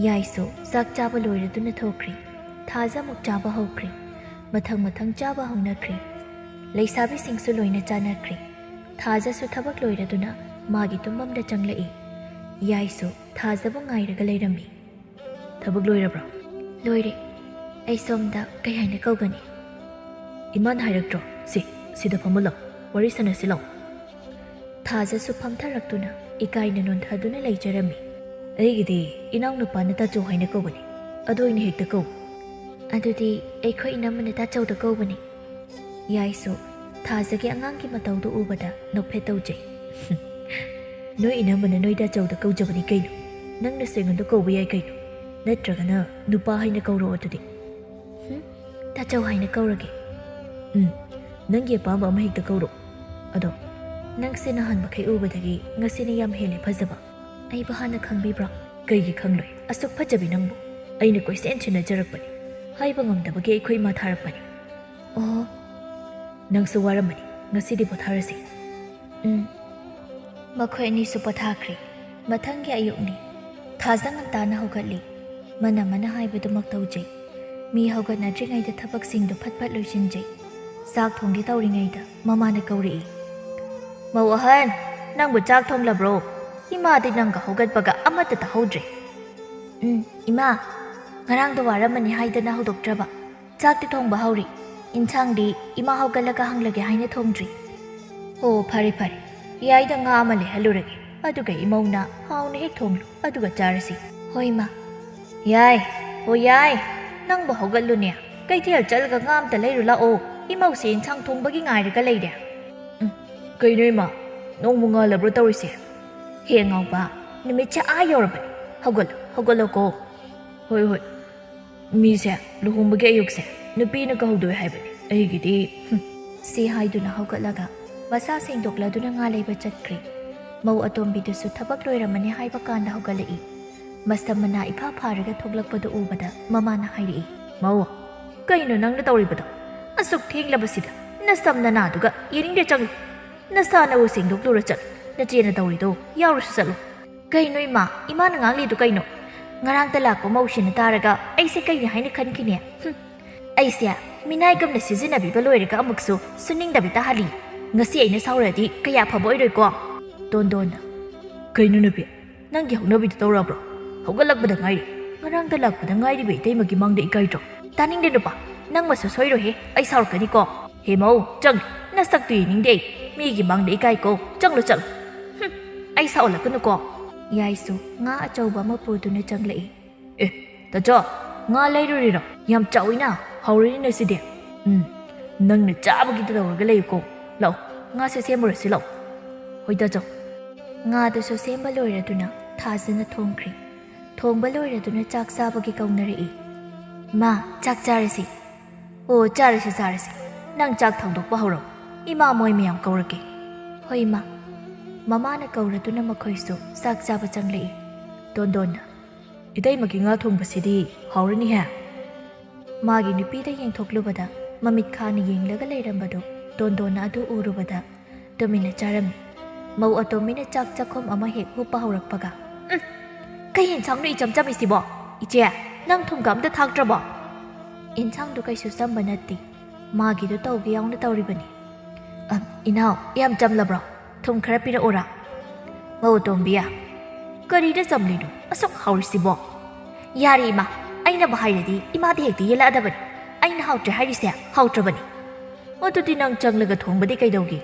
ꯌꯥꯏꯁꯨ ꯆꯥꯛ ꯆꯥꯕ ꯂꯣꯏꯔꯗꯨꯅ ꯊꯣꯛꯈ꯭ꯔꯤ ꯊꯥꯖ ꯑꯃꯨꯛ ꯆꯥꯕ ꯍꯧꯈ꯭ꯔꯤ ꯃꯊꯪ ꯆꯥꯕ ꯍꯧꯅꯈ꯭ꯔꯤ ꯂꯩꯁꯥꯕꯤꯁꯤꯡꯁꯨ ꯂꯣꯏꯅ ꯆꯥꯅꯈ꯭ꯔꯤ ꯊꯥꯖꯁꯨ ꯊꯕꯛ ꯂꯣꯏꯔꯗꯨꯅ ꯃꯥꯒꯤ ꯇꯨꯝꯐꯝꯗ ꯆꯪꯂꯛꯏ ꯌꯥꯏꯁꯨ ꯊꯥꯖꯕꯨ ꯉꯥꯏꯔꯒ ꯂꯩꯔꯝꯃꯤ ꯊꯕꯛ ꯂꯣꯏꯔꯕ꯭ꯔꯣ ꯂꯣꯏꯔꯦ ꯑꯩ ꯁꯣꯝꯗ ꯀꯩ ꯍꯥꯏꯅ ꯀꯧꯒꯅꯤ ꯏꯃꯥꯅ ꯍꯥꯏꯔꯛꯇ꯭ꯔꯣ ꯁꯤꯗ ꯐꯝꯃꯨ ꯂꯥꯎ ꯋꯥꯔꯤ ꯁꯥꯟꯅꯁꯤ ꯂꯥꯎ ꯊꯥꯖꯁꯨ ꯐꯝꯊꯔꯛꯇꯨꯅ ꯏꯀꯥꯏꯅ ꯅꯣꯟꯊꯗꯨꯅ ꯂꯩꯖꯔꯝꯃꯤ ꯑꯩꯒꯤꯗꯤ ꯏꯅꯥꯎꯅꯨꯄꯥꯅ ꯇꯥꯆꯧ ꯍꯥꯏꯅ ꯀꯧꯕꯅꯤ ꯑꯗꯨ ꯑꯣꯏꯅ ꯍꯦꯛꯇ ꯀꯧ ꯑꯗꯨꯗꯤ ꯑꯩꯈꯣꯏ ꯏꯅꯝꯃꯅ ꯇꯥꯆꯧꯗ ꯀꯧꯕꯅꯤ ꯌꯥꯏꯁꯨ ꯊꯥꯖꯒꯤ ꯑꯉꯥꯡꯒꯤ ꯃꯇꯧꯗꯨ ꯎꯕꯗ ꯅꯣꯛꯐꯦꯠ ꯇꯧꯖꯩ ꯅꯣꯏ ꯏꯅꯝꯃꯅ ꯅꯣꯏ ꯇꯥꯆꯧꯗ ꯀꯧꯖꯕꯅꯤ ꯀꯩꯅꯣ ꯅꯪꯅꯁꯨ ꯑꯩꯉꯣꯟꯗ ꯀꯧꯕ ꯌꯥꯏ ꯀꯩꯅꯣ ꯅꯠꯇ꯭ꯔꯒꯅ ꯅꯨꯄꯥ ꯍꯥꯏꯅ ꯀꯧꯔꯛꯑꯣ ꯑꯗꯨꯗꯤ ꯇꯥꯆꯧ ꯍꯥꯏꯅ ꯀꯧꯔꯒꯦ ꯅꯪꯒꯤ ꯑꯄꯥꯝꯕ ꯑꯃ ꯍꯦꯛꯇ ꯀꯧꯔꯛꯑꯣ ꯑꯗꯣ ꯅꯪꯁꯦ ꯅꯍꯥꯟ ꯃꯈꯩ ꯎꯕꯗꯒꯤ ꯉꯁꯤꯅ ꯌꯥꯝ ꯍꯦꯜꯂꯦ ꯐꯖꯕ ꯑꯩꯕꯨ ꯍꯥꯟꯅ ꯈꯪꯕꯤꯕ꯭ꯔꯣ ꯀꯩꯒꯤ ꯈꯪꯂꯣꯏ ꯑꯁꯨꯛ ꯐꯖꯕꯤ ꯅꯪꯕꯨ ꯑꯩꯅ ꯀꯣꯏꯁꯦꯟ ꯁꯦꯟꯅꯖꯔꯛꯄꯅꯤ ꯍꯥꯏꯕ ꯉꯝꯗꯕꯒꯤ ꯑꯩꯈꯣꯏ ꯏꯃꯥ ꯊꯥꯔꯛꯄꯅꯤ ꯑꯣ ꯅꯪꯁꯨ ꯋꯥꯔꯝꯃꯅꯤ ꯉꯁꯤꯗꯤ ꯄꯣꯊꯥꯔꯁꯤ ꯃꯈꯣꯏ ꯑꯅꯤꯁꯨ ꯄꯣꯊꯥꯈ꯭ꯔꯤ ꯃꯊꯪꯒꯤ ꯑꯌꯨꯛꯅꯤ ꯊꯥꯖ ꯉꯟꯇꯥꯅ ꯍꯧꯒꯠꯂꯤ ꯃꯅ ꯍꯥꯏꯕꯗꯨꯃꯛ ꯇꯧꯖꯩ ꯃꯤ ꯍꯧꯒꯠꯅꯗ꯭ꯔꯤꯉꯩꯗ ꯊꯕꯛꯁꯤꯡꯗꯨ ꯐꯠ ꯐꯠ ꯂꯣꯏꯁꯤꯟꯖꯩ ꯆꯥꯛ ꯊꯣꯡꯒꯦ ꯇꯧꯔꯤꯉꯩꯗ ꯃꯃꯥꯅ ꯀꯧꯔꯛꯏ ꯃꯧ ꯑꯍꯟ ꯅꯪꯕꯨ ꯆꯥꯛ ꯊꯣꯡꯂꯕ꯭ꯔꯣ ꯏꯃꯥꯗꯤ ꯅꯪꯒ ꯍꯧꯒꯠꯄꯒ ꯑꯃꯠꯇ ꯇꯥꯍꯧꯗ꯭ꯔꯦ ꯏꯃꯥ ꯉꯔꯥꯡꯗꯣ ꯋꯥꯔꯝꯃꯅꯤ ꯍꯥꯏꯗꯅ ꯍꯧꯗꯣꯛꯇ꯭ꯔꯕ ꯆꯥꯛꯇꯤ ꯊꯣꯡꯕ ꯍꯧꯔꯤ ꯏꯟꯁꯥꯡꯗꯤ ꯏꯃꯥ ꯍꯧꯒꯠꯂꯒ ꯍꯪꯂꯒꯦ ꯍꯥꯏꯅ ꯊꯣꯡꯗ꯭ꯔꯤ ꯑꯣ ꯐꯔꯦ ꯐꯔꯦ ꯌꯥꯏꯗ ꯉꯥ ꯑꯃ ꯂꯩꯍꯜꯂꯨꯔꯒꯦ ꯑꯗꯨꯒ ꯏꯃꯧꯅ ꯍꯥꯎꯅ ꯍꯦꯛ ꯊꯣꯡꯂꯨ ꯑꯗꯨꯒ ꯆꯥꯔꯁꯤ ꯍꯣꯏ ꯏꯃꯥ ꯌꯥꯏ ꯍꯣ ꯌꯥꯏ ꯅꯪꯕꯨ ꯍꯧꯒꯠꯂꯨꯅꯦ ꯀꯩꯊꯦꯜ ꯆꯠꯂꯒ ꯉꯥ ꯑꯝꯇ ꯂꯩꯔꯨ ꯂꯥꯛꯑꯣ ꯏꯃꯧꯁꯦ ꯏꯟꯁꯥꯡ ꯊꯣꯡꯕꯒꯤ ꯉꯥꯏꯔꯒ ꯂꯩꯔꯦ ꯀꯩꯅꯣ ꯏꯃꯥ ꯅꯣꯡꯕꯨ ꯉꯥꯜꯂꯕ꯭ꯔꯣ ꯇꯧꯔꯤꯁꯦ ꯍꯦ ꯉꯥꯎꯕ ꯅꯨꯃꯤꯠꯁꯦ ꯌꯧꯔꯕꯅꯤ ꯍꯧꯒꯠꯂꯣꯀꯣ ꯍꯣꯏ ꯃꯤꯁꯦ ꯂꯨꯍꯣꯡꯕꯒꯤ ꯑꯌꯨꯛꯁꯦ ꯅꯨꯄꯤꯅ ꯀꯧꯍꯧꯗꯣꯏ ꯍꯥꯏꯕꯅꯤ ꯑꯩꯒꯤꯗꯤ ꯁꯤ ꯍꯥꯏꯗꯨꯅ ꯍꯧꯒꯠꯂꯒ ꯃꯁꯥ ꯁꯦꯡꯗꯣꯛꯂꯗꯨꯅ ꯉꯥ ꯂꯩꯕ ꯆꯠꯈ꯭ꯔꯦ ꯃꯧ ꯑꯇꯣꯝꯕꯤꯗꯨꯁꯨ ꯊꯕꯛ ꯂꯣꯏꯔꯝꯃꯅꯤ ꯍꯥꯏꯕ ꯀꯥꯟꯗ ꯍꯧꯒꯠꯂꯛꯏ ꯃꯁꯝ ꯃꯅꯥ ꯏꯐꯥ ꯐꯥꯔꯒ ꯊꯣꯛꯂꯛꯄꯗꯨ ꯎꯕꯗ ꯃꯃꯥꯅ ꯍꯥꯏꯔꯛꯏ ꯃꯧ ꯀꯩꯅꯣ ꯅꯪꯅ ꯇꯧꯔꯤꯕꯗꯣ ꯑꯁꯨꯛ ꯊꯦꯡꯂꯕꯁꯤꯗ ꯅꯁꯝ ꯅꯅꯥꯗꯨꯒ ꯌꯦꯅꯤꯡꯗꯦ ꯆꯪꯂꯨ ꯅꯁꯥꯅꯕꯨ ꯁꯦꯡꯗꯣꯛꯂꯨꯔ ꯆꯠꯂꯨ ꯅꯆꯦꯅ ꯇꯧꯔꯤꯗꯣ ꯌꯥꯎꯔꯁꯨ ꯆꯠꯂꯨ ꯀꯩꯅꯣ ꯏꯃꯥꯅ ꯉꯥꯡꯂꯤꯗꯨ ꯀꯩꯅꯣ ꯉꯔꯥꯡꯇ ꯂꯥꯛꯄ ꯃꯧꯁꯤꯅ ꯇꯥꯔꯒ ꯑꯩꯁꯦ ꯀꯩꯅꯤ ꯍꯥꯏꯅ ꯈꯟꯈꯤꯅꯦ ꯑꯩꯁꯦ ꯃꯤꯅꯥꯏꯒꯨꯝꯅ ꯁꯤꯖꯤꯟꯅꯕꯤꯕ ꯂꯣꯏꯔꯒ ꯑꯃꯨꯛꯁꯨ ꯁꯨꯅꯤꯡꯗꯕꯤ ꯇꯥꯍꯜꯂꯤ ꯉꯁꯤ ꯑꯩꯅ ꯁꯥꯎꯔꯗꯤ ꯀꯌꯥ ꯐꯕ ꯑꯣꯏꯔꯣꯏꯀꯣ ꯇꯣꯟꯗꯣꯟꯅ ꯀꯩꯅꯣ ꯅꯨꯄꯤ ꯅꯪꯒꯤ ꯍꯧꯅꯕꯤꯗꯨ ꯇꯧꯔꯕ꯭ꯔꯣ ꯍꯧꯒꯠꯂꯛꯄꯗ ꯉꯥꯏꯔꯤ ꯉꯔꯥꯡꯇ ꯂꯥꯛꯄꯗ ꯉꯥꯏꯔꯤꯕ ꯏꯇꯩꯃꯒꯤ ꯃꯥꯡꯗ ꯏꯀꯥꯏꯗ꯭ꯔꯣ ꯇꯥꯅꯤꯡꯗꯦ ꯅꯨꯄꯥ ꯅꯪ ꯃꯁꯨ ꯁꯣꯏꯔꯣꯏꯍꯦ ꯑꯩ ꯁꯥꯎꯔꯛꯀꯅꯤꯀꯣ ꯍꯦ ꯃꯧ ꯆꯪꯂꯨ ꯅꯁꯛꯇꯨ ꯌꯦꯡꯅꯤꯡꯗꯦ ꯃꯤꯒꯤ ꯃꯥꯡꯗ ꯏꯀꯥꯏꯀꯣ ꯆꯪꯂꯨ ꯑꯩ ꯁꯥꯎꯍꯜꯂꯛꯀꯅꯨꯀꯣ ꯌꯥꯏꯁꯨ ꯉꯥ ꯑꯆꯧꯕ ꯑꯃ ꯄꯨꯗꯨꯅ ꯆꯪꯂꯛꯏ ꯇꯥꯆꯧ ꯉꯥ ꯂꯩꯔꯨꯔꯤꯔꯣ ꯌꯥꯝ ꯆꯥꯎꯏꯅ ꯍꯥꯎꯔꯅꯤꯅ ꯁꯤꯗꯤ ꯅꯪꯅ ꯆꯥꯕꯒꯤꯗ ꯇꯧꯔꯒ ꯂꯩꯌꯨꯀꯣ ꯂꯥꯛꯑꯣ ꯉꯥꯁꯦ ꯁꯦꯝꯃꯨꯔꯁꯤ ꯂꯥꯛꯑꯣ ꯍꯣꯏ ꯇꯥꯆꯧ ꯉꯥꯗꯨꯁꯨ ꯁꯦꯝꯕ ꯂꯣꯏꯔꯗꯨꯅ ꯊꯥꯖꯅ ꯊꯣꯡꯈ꯭ꯔꯦ ꯊꯣꯡꯕ ꯂꯣꯏꯔꯗꯨꯅ ꯆꯥꯛ ꯆꯥꯕꯒꯤ ꯀꯧꯅꯔꯛꯏ ꯃꯥ ꯆꯥꯛ ꯆꯥꯔꯁꯤ ꯑꯣ ꯆꯥꯔꯁꯤ ꯅꯪ ꯆꯥꯛ ꯊꯥꯡꯗꯣꯛꯄ ꯍꯧꯔꯣ ꯏꯃꯥ ꯃꯣꯏ ꯃꯌꯥꯝ ꯀꯧꯔꯛꯀꯦ ꯍꯣꯏ ꯏꯃꯥ ꯃꯃꯥꯅ ꯀꯧꯔꯗꯨꯅ ꯃꯈꯣꯏꯁꯨ ꯆꯥꯛ ꯆꯥꯕ ꯆꯪꯂꯛꯏ ꯇꯣꯟꯗꯣꯟꯅ ꯏꯇꯩꯃꯒꯤ ꯉꯥ ꯊꯣꯡꯕꯁꯤꯗꯤ ꯍꯥꯎꯔꯅꯤꯍꯦ ꯃꯥꯒꯤ ꯅꯨꯄꯤꯗ ꯌꯦꯡꯊꯣꯛꯂꯨꯕꯗ ꯃꯃꯤꯠ ꯈꯥꯅ ꯌꯦꯡꯂꯒ ꯂꯩꯔꯝꯕꯗꯨ ꯇꯣꯟꯗꯣꯟꯅ ꯑꯗꯨ ꯎꯔꯨꯕꯗ ꯇꯨꯃꯤꯟꯅ ꯆꯥꯔꯝꯃꯤ ꯃꯧ ꯑꯇꯣꯝꯕꯤꯅ ꯆꯥꯛ ꯆꯥꯛꯈꯨꯝ ꯑꯃ ꯍꯦꯛ ꯍꯨꯞꯄ ꯍꯧꯔꯛꯄꯒ ꯀꯩ ꯌꯦꯟꯁꯥꯡꯅꯣ ꯏꯆꯝ ꯆꯝꯃꯤꯁꯤꯕꯣ ꯏꯆꯦ ꯅꯪ ꯊꯨꯝꯒ ꯑꯝꯇ ꯊꯥꯛꯇ꯭ꯔꯕꯣ ꯏꯟꯁꯥꯡꯗꯨ ꯀꯩꯁꯨ ꯆꯝꯕ ꯅꯠꯇꯦ ꯃꯥꯒꯤꯗꯨ ꯇꯧꯒꯦ ꯌꯥꯎꯅ ꯇꯧꯔꯤꯕꯅꯤ ꯏꯅꯥꯎ ꯌꯥꯝ ꯆꯝꯂꯕ꯭ꯔꯣ ꯊꯨꯝ ꯈꯔ ꯄꯤꯔꯛꯎꯔꯥ ꯃꯧ ꯑꯇꯣꯝꯕꯤꯌꯥ ꯀꯔꯤꯗ ꯆꯝꯂꯤꯅꯣ ꯑꯁꯨꯛ ꯍꯥꯎꯔꯤꯁꯤꯕꯣ ꯌꯥꯔꯦ ꯏꯃꯥ ꯑꯩꯅꯕꯨ ꯍꯥꯏꯔꯗꯤ ꯏꯃꯥꯗꯤ ꯍꯦꯛꯇ ꯌꯦꯜꯂꯛꯑꯗꯕꯅꯤ ꯑꯩꯅ ꯍꯥꯎꯇ꯭ꯔꯦ ꯍꯥꯏꯔꯤꯁꯦ ꯍꯥꯎꯇ꯭ꯔꯕꯅꯤ ꯑꯗꯨꯗꯤ ꯅꯪ ꯆꯪꯂꯒ ꯊꯣꯡꯕꯗꯤ ꯀꯩꯗꯧꯒꯦ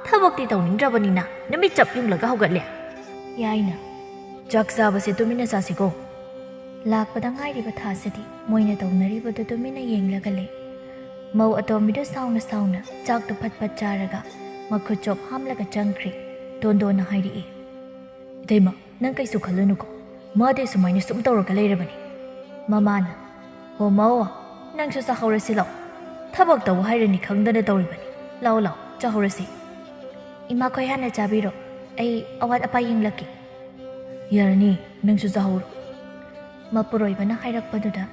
ꯊꯕꯛꯇꯤ ꯇꯧꯅꯤꯡꯗ꯭ꯔꯕꯅꯤꯅ ꯅꯨꯃꯤꯠ ꯆꯞ ꯌꯨꯡꯂꯒ ꯍꯧꯒꯠꯂꯦ ꯌꯥꯏꯅ ꯆꯥꯛ ꯆꯥꯕꯁꯦ ꯇꯨꯃꯤꯟꯅ ꯆꯥꯁꯤꯀꯣ ꯂꯥꯛꯄꯗ ꯉꯥꯏꯔꯤꯕ ꯊꯥꯁꯤꯗꯤ ꯃꯣꯏꯅ ꯇꯧꯅꯔꯤꯕꯗꯨ ꯇꯨꯃꯤꯟꯅ ꯌꯦꯡꯂꯒ ꯂꯩ ꯃꯧ ꯑꯇꯣꯝꯕꯤꯗꯨ ꯁꯥꯎꯅ ꯆꯥꯛꯇꯨ ꯐꯠ ꯐꯠ ꯆꯥꯔꯒ ꯃꯈꯨꯠ ꯆꯣꯞ ꯍꯥꯝꯂꯒ ꯆꯪꯈ꯭ꯔꯦ ꯇꯣꯟꯗꯣꯟꯅ ꯍꯥꯏꯔꯛꯏ ꯏꯇꯩꯃ ꯅꯪ ꯀꯩꯁꯨ ꯈꯜꯂꯨꯅꯨꯀꯣ ꯃꯥꯗꯤ ꯁꯨꯃꯥꯏꯅ ꯁꯨꯝ ꯇꯧꯔꯒ ꯂꯩꯔꯕꯅꯤ ꯃꯃꯥꯅ ꯍꯣ ꯃꯧ ꯅꯪꯁꯨ ꯆꯥꯍꯧꯔꯁꯤ ꯂꯥꯛꯑꯣ ꯊꯕꯛ ꯇꯧ ꯍꯥꯏꯔꯅꯤ ꯈꯪꯗꯅ ꯇꯧꯔꯤꯕꯅꯤ ꯂꯥꯛꯑꯣ ꯆꯥꯍꯧꯔꯁꯤ ꯏꯃꯥꯈꯣꯏ ꯍꯥꯟꯅ ꯆꯥꯕꯤꯔꯣ ꯑꯩ ꯑꯋꯥꯠ ꯑꯄꯥ ꯌꯦꯡꯂꯛꯀꯦ ꯌꯥꯔꯅꯤ ꯅꯪꯁꯨ ꯆꯥꯍꯧꯔꯣ ꯃꯄꯨꯔꯣꯏꯕꯅ ꯍꯥꯏꯔꯛꯄꯗꯨꯗ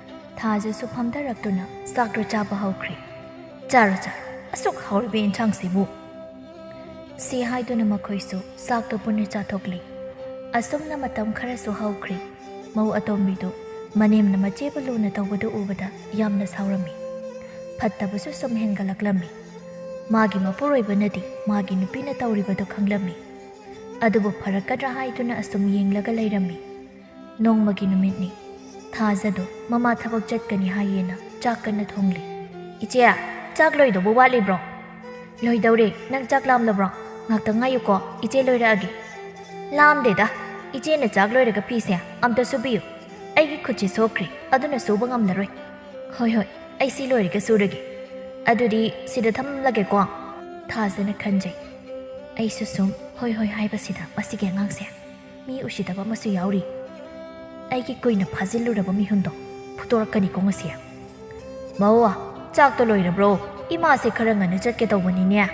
ꯊꯥꯖꯁꯨ ꯐꯝꯊꯔꯛꯇꯨꯅ ꯆꯥꯛꯇꯨ ꯆꯥꯕ ꯍꯧꯈ꯭ꯔꯦ ꯆꯥꯔꯣ ꯑꯁꯨꯛ ꯍꯥꯎꯔꯤꯕ ꯌꯦꯟꯁꯥꯡꯁꯤꯕꯨ ꯁꯤ ꯍꯥꯏꯗꯨꯅ ꯃꯈꯣꯏꯁꯨ ꯆꯥꯛꯇꯨ ꯄꯨꯟꯅ ꯆꯥꯊꯣꯛꯂꯤ ꯑꯁꯨꯝꯅ ꯃꯇꯝ ꯈꯔꯁꯨ ꯍꯧꯈ꯭ꯔꯦ ꯃꯧ ꯑꯇꯣꯝꯕꯤꯗꯨ ꯃꯅꯦꯝꯅ ꯃꯆꯦꯕꯨ ꯂꯨꯅ ꯇꯧꯕꯗꯨ ꯎꯕꯗ ꯌꯥꯝꯅ ꯁꯥꯎꯔꯝꯃꯤ ꯐꯠꯇꯕꯁꯨ ꯁꯨꯝ ꯍꯦꯟꯒꯠꯂꯛꯂꯝꯃꯤ ꯃꯥꯒꯤ ꯃꯄꯨꯔꯣꯏꯕꯅꯗꯤ ꯃꯥꯒꯤ ꯅꯨꯄꯤꯅ ꯇꯧꯔꯤꯕꯗꯨ ꯈꯪꯂꯝꯃꯤ ꯑꯗꯨꯕꯨ ꯐꯔꯛꯀꯗ꯭ꯔꯥ ꯍꯥꯏꯗꯨꯅ ꯑꯁꯨꯝ ꯌꯦꯡꯂꯒ ꯂꯩꯔꯝꯃꯤ ꯅꯣꯡꯃꯒꯤ ꯅꯨꯃꯤꯠꯅꯤ ꯊꯥꯖꯗꯨ ꯃꯃꯥ ꯊꯕꯛ ꯆꯠꯀꯅꯤ ꯍꯥꯏꯌꯦꯅ ꯆꯥꯛ ꯀꯟꯅ ꯊꯣꯡꯂꯤ ꯏꯆꯦ ꯆꯥꯛ ꯂꯣꯏꯗꯧꯕ ꯋꯥꯠꯂꯤꯕ꯭ꯔꯣ ꯂꯣꯏꯗꯧꯔꯦ ꯅꯪ ꯆꯥꯛ ꯂꯥꯝꯂꯕ꯭ꯔꯣ ꯉꯥꯛꯇꯪ ꯉꯥꯏꯌꯨꯀꯣ ꯏꯆꯦ ꯂꯣꯏꯔꯛꯑꯒꯦ ꯂꯥꯝꯗꯦꯗ ꯏꯆꯦꯅ ꯆꯥꯛ ꯂꯣꯏꯔꯒ ꯐꯤꯁꯦ ꯑꯝꯇ ꯁꯨꯕꯤꯌꯨ ꯑꯩꯒꯤ ꯈꯨꯠꯁꯦ ꯁꯣꯛꯈ꯭ꯔꯦ ꯑꯗꯨꯅ ꯁꯨꯕ ꯉꯝꯂꯔꯣꯏ ꯍꯣꯏ ꯑꯩ ꯁꯤ ꯂꯣꯏꯔꯒ ꯁꯨꯔꯒꯦ ꯑꯗꯨꯗꯤ ꯁꯤꯗ ꯊꯝꯂꯒꯦꯀꯣ ꯊꯥꯖꯅ ꯈꯟꯖꯩ ꯑꯩꯁꯨ ꯁꯨꯝ ꯍꯣꯏ ꯍꯥꯏꯕꯁꯤꯗ ꯃꯁꯤꯒꯤ ꯑꯉꯥꯡꯁꯦ ꯃꯤ ꯎꯁꯤꯗꯕ ꯑꯃꯁꯨ ꯌꯥꯎꯔꯤ ꯑꯩꯒꯤ ꯀꯨꯏꯅ ꯐꯥꯖꯤꯜꯂꯨꯔꯕ ꯃꯤꯍꯨꯟꯗꯣ ꯐꯨꯠꯇꯣꯔꯛꯀꯅꯤꯀꯣ ꯉꯁꯤ ꯃꯧ ꯆꯥꯛꯇꯣ ꯂꯣꯏꯔꯕ꯭ꯔꯣ ꯏꯃꯥꯁꯦ ꯈꯔ ꯉꯟꯅ ꯆꯠꯀꯦ ꯇꯧꯕꯅꯤꯅꯦ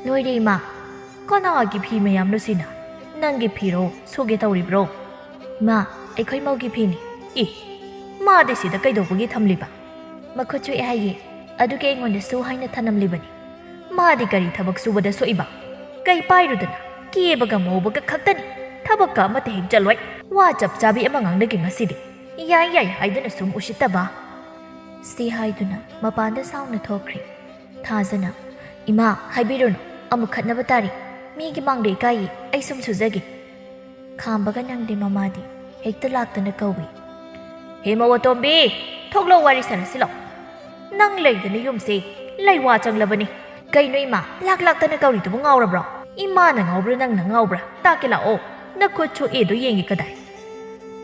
ꯂꯣꯏꯔꯦ ꯏꯃꯥ ꯀꯅꯥꯒꯤ ꯐꯤ ꯃꯌꯥꯝꯅꯣ ꯁꯤꯅ ꯅꯪꯒꯤ ꯐꯤꯔꯣ ꯁꯨꯒꯦ ꯇꯧꯔꯤꯕ꯭ꯔꯣ ꯏꯃꯥ ꯑꯩꯈꯣꯏ ꯃꯧꯒꯤ ꯐꯤꯅꯤ ꯃꯥꯗꯤ ꯁꯤꯗ ꯀꯩꯗꯧꯕꯒꯤ ꯊꯝꯂꯤꯕ ꯃꯈꯨꯠ ꯁꯣꯛꯑꯦ ꯍꯥꯏꯌꯦ ꯑꯗꯨꯒꯤ ꯑꯩꯉꯣꯟꯗ ꯁꯨ ꯍꯥꯏꯅ ꯊꯅꯝꯂꯤꯕꯅꯤ ꯃꯥꯗꯤ ꯀꯔꯤ ꯊꯕꯛ ꯁꯨꯕꯗ ꯁꯣꯛꯏꯕ ꯀꯩ ꯄꯥꯏꯔꯨꯗꯅ ꯀꯦꯕꯒ ꯃꯧꯕꯒ ꯈꯛꯇꯅꯤ ꯊꯕꯛꯀ ꯑꯃꯠꯇ ꯍꯦꯛ ꯆꯠꯂꯣꯏ ꯋꯥ ꯆꯞ ꯆꯥꯕꯤ ꯑꯃ ꯉꯥꯡꯅꯒꯦ ꯉꯁꯤꯗꯤ ꯌꯥꯏ ꯌꯥꯏ ꯍꯥꯏꯗꯨꯅ ꯁꯨꯝ ꯎꯁꯤꯠꯇꯕ ꯁꯤ ꯍꯥꯏꯗꯨꯅ ꯃꯄꯥꯟꯗ ꯁꯥꯎꯅ ꯊꯣꯛꯈ꯭ꯔꯦ ꯊꯥꯖꯅ ꯏꯃꯥ ꯍꯥꯏꯕꯤꯔꯨꯅꯨ ꯑꯃꯨꯛ ꯈꯠꯅꯕ ꯇꯥꯔꯤ ꯃꯤꯒꯤ ꯃꯥꯡꯗ ꯏꯀꯥꯏꯌꯦ ꯑꯩ ꯁꯨꯝ ꯁꯨꯖꯒꯦ ꯈꯥꯝꯕꯒ ꯅꯪꯗꯦ ꯃꯃꯥꯗꯤ ꯍꯦꯛꯇ ꯂꯥꯛꯇꯅ ꯀꯧꯏ ꯍꯦ ꯃꯧ ꯑꯇꯣꯝꯕꯤ ꯊꯣꯛꯂꯣ ꯋꯥꯔꯤ ꯁꯥꯟꯅꯁꯤꯂꯣ ꯅꯪ ꯂꯩꯗꯅ ꯌꯨꯝꯁꯦ ꯂꯩꯋꯥ ꯆꯪꯂꯕꯅꯤ ꯀꯩꯅꯣ ꯏꯃꯥ ꯂꯥꯛꯇꯅ ꯀꯧꯔꯤꯗꯨꯕꯨ ꯉꯥꯎꯔꯕ꯭ꯔꯣ ꯏꯃꯥꯅ ꯉꯥꯎꯕ꯭ꯔꯥ ꯅꯪꯅ ꯉꯥꯎꯕ꯭ꯔꯥ ꯇꯥꯛꯀꯦ ꯂꯥꯛꯑꯣ ꯅꯈꯨꯠ ꯁꯣꯛꯑꯦꯗꯣ ꯌꯦꯡꯒꯦ ꯀꯗꯥꯏ